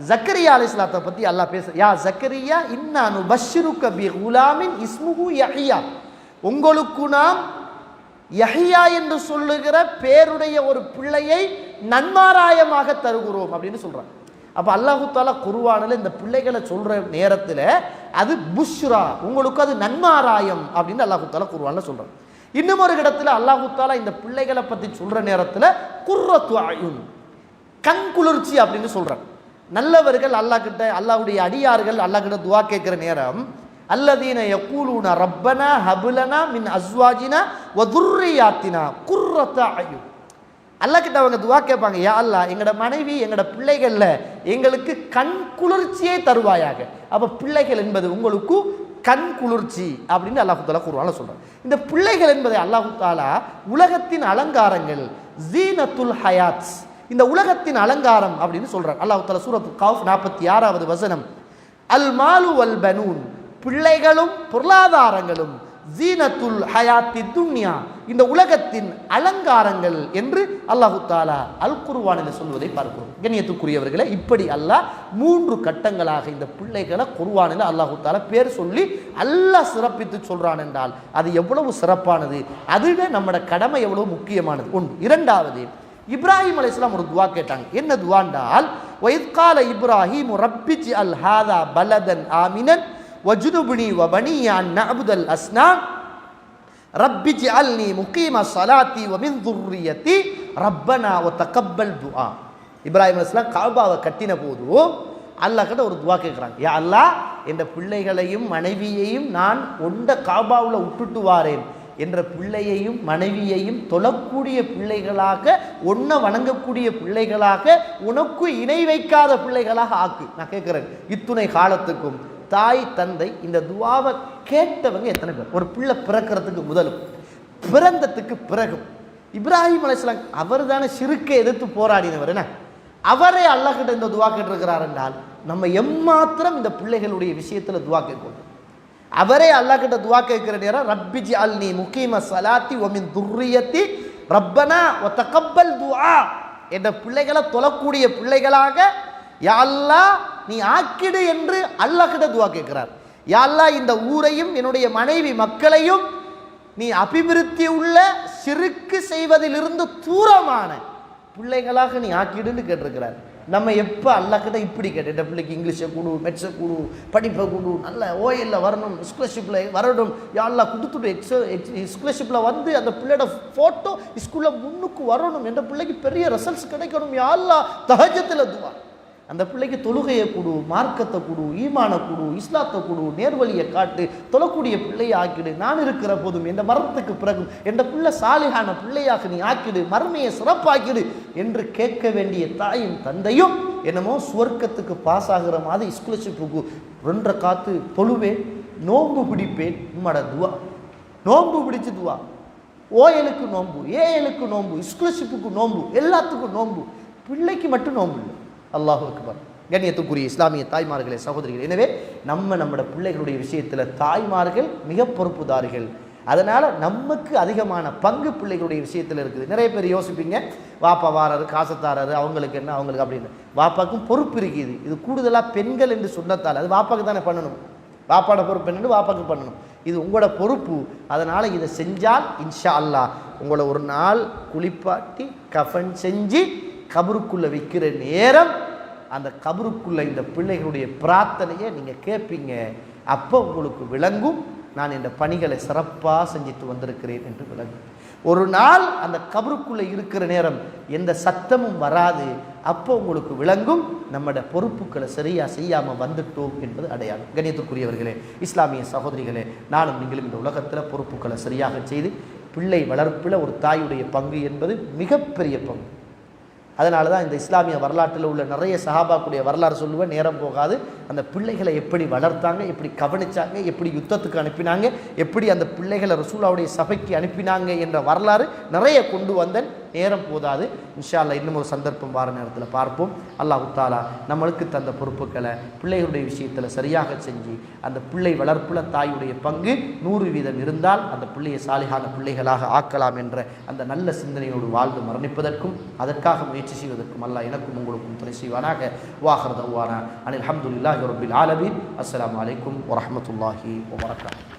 ஜக்கரியா அலைஹிஸ்ஸலாத்தை பற்றி அல்லாஹ் பேச, யா ஜக்கரியா இன்னா நுபஷ்ஷிருக பி குலாமின் இஸ்முஹு யஹ்யா, உங்களுக்கு நாம் யஹ்யா என்று சொல்லுகிற பேருடைய ஒரு பிள்ளையை நன்மாராயமாக தருகிறோம் அப்படின்னு சொல்றான். அப்போ அல்லாஹு தாலா குர்ஆனில் இந்த பிள்ளைகளை சொல்ற நேரத்தில் அது புஷ்ரா, உங்களுக்கு அது நன்மாராயம் அப்படின்னு அல்லாஹு தாலா குர்ஆனில் சொல்றான். இன்னும் ஒரு இடத்துல அல்லாஹு தாலா இந்த பிள்ளைகளை பற்றி சொல்ற நேரத்தில் குர்ரத்து அயுன், கண் குளிர்ச்சி அப்படின்னு சொல்றான். நல்லவர்கள் அல்லாஹ் கிட்ட, அல்லாஹ்வுடைய அடியார்கள் அல்லாஹ் கிட்ட துஆ கேட்கிற நேரம், அல்லதீன யகூலூன ரப்பனா ஹப்லனா மின் அஸ்வாஜினா வ துர்ரியாத்தினா குர்ரத அயுன், அல்லாஹ் கிட்ட அவங்க துஆ கேட்பாங்க, யா அல்லாஹ் எங்கட மனைவி எங்கட பிள்ளைகள்ல எங்களுக்கு கண் குளிர்ச்சியை தருவாயாக. அப்ப பிள்ளைகள் என்பது உங்களுக்கு கண் குளிர்ச்சி அப்படின்னு அல்லாஹ் தஆலா குர்ஆன்ல சொல்றான். இந்த பிள்ளைகள் என்பதை அல்லாஹ் தஆலா உலகத்தின் அலங்காரங்கள், ஜீனத்துல் ஹயாத், இந்த உலகத்தின் அலங்காரம் அப்படின்னு சொல்றான். அல்லாஹ் தஆலா சூரத்துல் கஹஃப் 46வது வசனம், அல் மாலு வல் பனூன், பிள்ளைகளும் பொருளாதாரங்களும், ஜீனத்துல் ஹயாத்தி துன்யா, இந்த உலகத்தின் அலங்காரங்கள் என்று அல்லாஹு தாலா அல் குர்ஆனில் சொல்வதை பார்க்கிறோம். கண்ணியத்துக்குரியவர்களே, இப்படி அல்லாஹ் 3 கட்டங்களாக இந்த பிள்ளைகளை குர்ஆனில் அல்லாஹு தாலா பேர் சொல்லி அல்லாஹ் சிறப்பித்து சொல்றான் என்றால் அது எவ்வளவு சிறப்பானது, அதுவே நம்மட கடமை எவ்வளவு முக்கியமானது. ஒன்று. இரண்டாவது, இப்ராஹிம் அலைஹிஸ்ஸலாம் ஒரு துஆ கேட்டாங்க. என்ன துஆ என்றால், வஇத் கால இப்ராஹீம் ரப்பிஜ் அல் ஹாதா பலதன் ஆமினன் வஜ்னுப்னி வபனிய அன் நஅபுதல் அஸ்னாம் ரப்பிஜ்அல்னி முகீம ஸலாத்தி வமின் துர்ரியத்தி ரப்பனா வதகப்பல் துஆ. இப்ராஹிம் அலைஹிஸ்ஸலாம் கஅபாவை கட்டின போது அல்லாஹ் கிட்ட ஒரு துஆ கேட்குறாங்க, யா அல்லாஹ் என்ற பிள்ளைகளையும் மனைவியையும் நான் ஒண்ட கஅபாவுல விட்டுட்டு வாரேன், என்ற பிள்ளையையும் மனைவியையும் தொழக்கூடிய பிள்ளைகளாக, ஒன்ன வணங்கக்கூடிய பிள்ளைகளாக, உனக்கு இணை வைக்காத பிள்ளைகளாக ஆக்கு. நான் கேட்குறேன், இத்துணை காலத்துக்கும் தாய் தந்தை இந்த துஆவை கேட்டவங்க எத்தனை பேர்? ஒரு பிள்ளை பிறக்கிறதுக்கு முதலும் பிறந்ததுக்கு பிறகும் இப்ராஹிம் அலைஹிஸ்ஸலாம் அவர் தானே ஷிர்க்கை எதிர்த்து போராடினவர், என்ன அவரே அல்லாஹ் கிட்ட இந்த துஆ கேட்டிருக்கிறார் என்றால் நம்ம எம்மாத்திரம் இந்த பிள்ளைகளுடைய விஷயத்துல துஆ கேட்கணும். அவரே அல்லாஹ் கிட்ட துஆ கேட்கிற நேரம், ரப்பிஜ்அல்னி முகீம ஸலாத்தி வ மின் துர்ரியத்தி ரப்பனா வ தகப்பல் துஆ, என்ற பிள்ளைகளை தொழக்கூடிய பிள்ளைகளாக யா அல்லாஹ் நீ ஆக்கிடு என்று அல்லாஹ் கிட்ட துஆ கேட்கிறார். யா அல்லாஹ் இந்த ஊரையும் என்னுடைய மனைவி மக்களையும் நீ அபிவிருத்தி உள்ள ஷிர்க்கு செய்வதிலிருந்து தூரமான பிள்ளைகளாக நீ ஆக்கிடுன்னு கேட்டிருக்கிறார். நம்ம எப்போ அல்லாஹ் கிட்ட இப்படி கேட்ட பிள்ளைக்கு இங்கிலீஷை கொடு, மெட்ஸை கொடு, படிப்பை கொடு, நல்ல ஓஎல்ல வரணும், ஸ்காலர்ஷிப்பில் வரணும், யாரெல்லாம் கொடுத்துட்டு ஸ்காலர்ஷிப்பில் வந்து அந்த பிள்ளையோட ஃபோட்டோ ஸ்கூலில் முன்னுக்கு வரணும், என்ற பிள்ளைக்கு பெரிய ரிசல்ட்ஸ் கிடைக்கணும், யாரெல்லாம் தஹஜ்ஜுதுல துஆ, அந்த பிள்ளைக்கு தொழுகையை கொடு, மார்க்கத்தை கொடு, ஈமானை கொடு, இஸ்லாத்தை கொடு, நேர்வழியை காட்டு, தொழக்கூடிய பிள்ளையை ஆக்கிடு, நான் இருக்கிற போதும் என்ற மரணத்துக்கு பிறகும் என்ற பிள்ளை சாலிஹான பிள்ளையாக நீ ஆக்கிடு, மறுமையை சிறப்பாக்கிடு என்று கேட்க வேண்டிய தாயும் தந்தையும் என்னமோ சுவர்க்கத்துக்கு பாஸ் ஆகிற மாதிரி ஸ்காலர்ஷிப்புக்கு 2 ரக்காத்து தொழுவேன், நோன்பு பிடிப்பேன், உம்மட துவா, நோன்பு பிடிச்சு துவா, ஓஎலுக்கு நோன்பு, ஏஎலுக்கு நோன்பு, ஸ்காலர்ஷிப்புக்கு நோன்பு, எல்லாத்துக்கும் நோன்பு, பிள்ளைக்கு மட்டும் நோன்பு இல்லை. அல்லாஹு அக்பர். கண்ணியத்துக்குரிய இஸ்லாமிய தாய்மார்களே, சகோதரிகள், எனவே நம்மளோட பிள்ளைகளுடைய விஷயத்தில் தாய்மார்கள் மிக பொறுப்புதாரிகள். அதனால் நமக்கு அதிகமான பங்கு பிள்ளைகளுடைய விஷயத்தில் இருக்குது. நிறைய பேர் யோசிப்பீங்க, வாப்பா வாராரு, காசத்தாராரு, அவங்களுக்கு என்ன, அவங்களுக்கு அப்படின்னு. வாப்பாக்கும் பொறுப்பு இருக்குது. இது கூடுதலாக பெண்கள் என்று சொன்னதால் அது வாப்பாக்கு தானே பண்ணணும். வாப்பாட பொறுப்பு என்னன்னு வாப்பாக்கு பண்ணணும். இது உங்களோட பொறுப்பு. அதனால் இதை செஞ்சால் இன்ஷா அல்லாஹ் உங்களை ஒரு நாள் குளிப்பாட்டி கஃபன் செஞ்சு கபருக்குள்ளே வைக்கிற நேரம் அந்த கபருக்குள்ளே இந்த பிள்ளைகளுடைய பிரார்த்தனையை நீங்கள் கேட்பீங்க. அப்போ உங்களுக்கு விளங்கும், நான் இந்த பணிகளை சிறப்பாக செஞ்சுட்டு வந்திருக்கிறேன் என்று விளங்கும். ஒரு நாள் அந்த கபருக்குள்ளே இருக்கிற நேரம் எந்த சத்தமும் வராது. அப்போ உங்களுக்கு விளங்கும், நம்மட பொறுப்புகளை சரியாக செய்யாமல் வந்துட்டோம் என்பது அடையாளம். கண்ணியத்திற்குரியவர்களே, இஸ்லாமிய சகோதரிகளே, நானும் நீங்களும் இந்த உலகத்தில் பொறுப்புகளை சரியாக செய்து பிள்ளை வளர்ப்பில் ஒரு தாயுடைய பங்கு என்பது மிகப்பெரிய பங்கு. அதனால தான் இந்த இஸ்லாமிய வரலாற்றில் உள்ள நிறைய சஹாபாக்குடைய வரலாறு சொல்லுவேன், நேரம் போகாது. அந்த பிள்ளைகளை எப்படி வளர்த்தாங்க, எப்படி கவனிச்சாங்க, எப்படி யுத்தத்துக்கு அனுப்பினாங்க, எப்படி அந்த பிள்ளைகளை ரசூலாவுடைய சபைக்கு அனுப்பினாங்க என்ற வரலாறு நிறைய கொண்டு வந்தேன். நேரம் போதாது. இன்ஷா அல்லாஹ் இன்னும் ஒரு சந்தர்ப்பம் வார நேரத்தில் பார்ப்போம். அல்லாஹ் தஆலா நம்மளுக்கு தந்த பொறுப்புகளை பிள்ளைகளுடைய விஷயத்தில் சரியாக செஞ்சு அந்த பிள்ளை வளர்ப்பில் தாயுடைய பங்கு 100% இருந்தால் அந்த பிள்ளையை சாலிஹான பிள்ளைகளாக ஆக்கலாம் என்ற அந்த நல்ல சிந்தனையோடு வாழ்ந்து மரணிப்பதற்கும் அதற்காக முயற்சி செய்வதற்கும் அல்லாஹ் எனக்கும் உங்களுக்கும் துணை செய்வானாக. வாஹிர் தஅவானா அனில் ஹம்துலில்லாஹி ரப்பில் ஆலமீன். அஸ்ஸலாமு அலைக்கும் வரஹ்மத்துல்லாஹி வபரகாத்துஹு.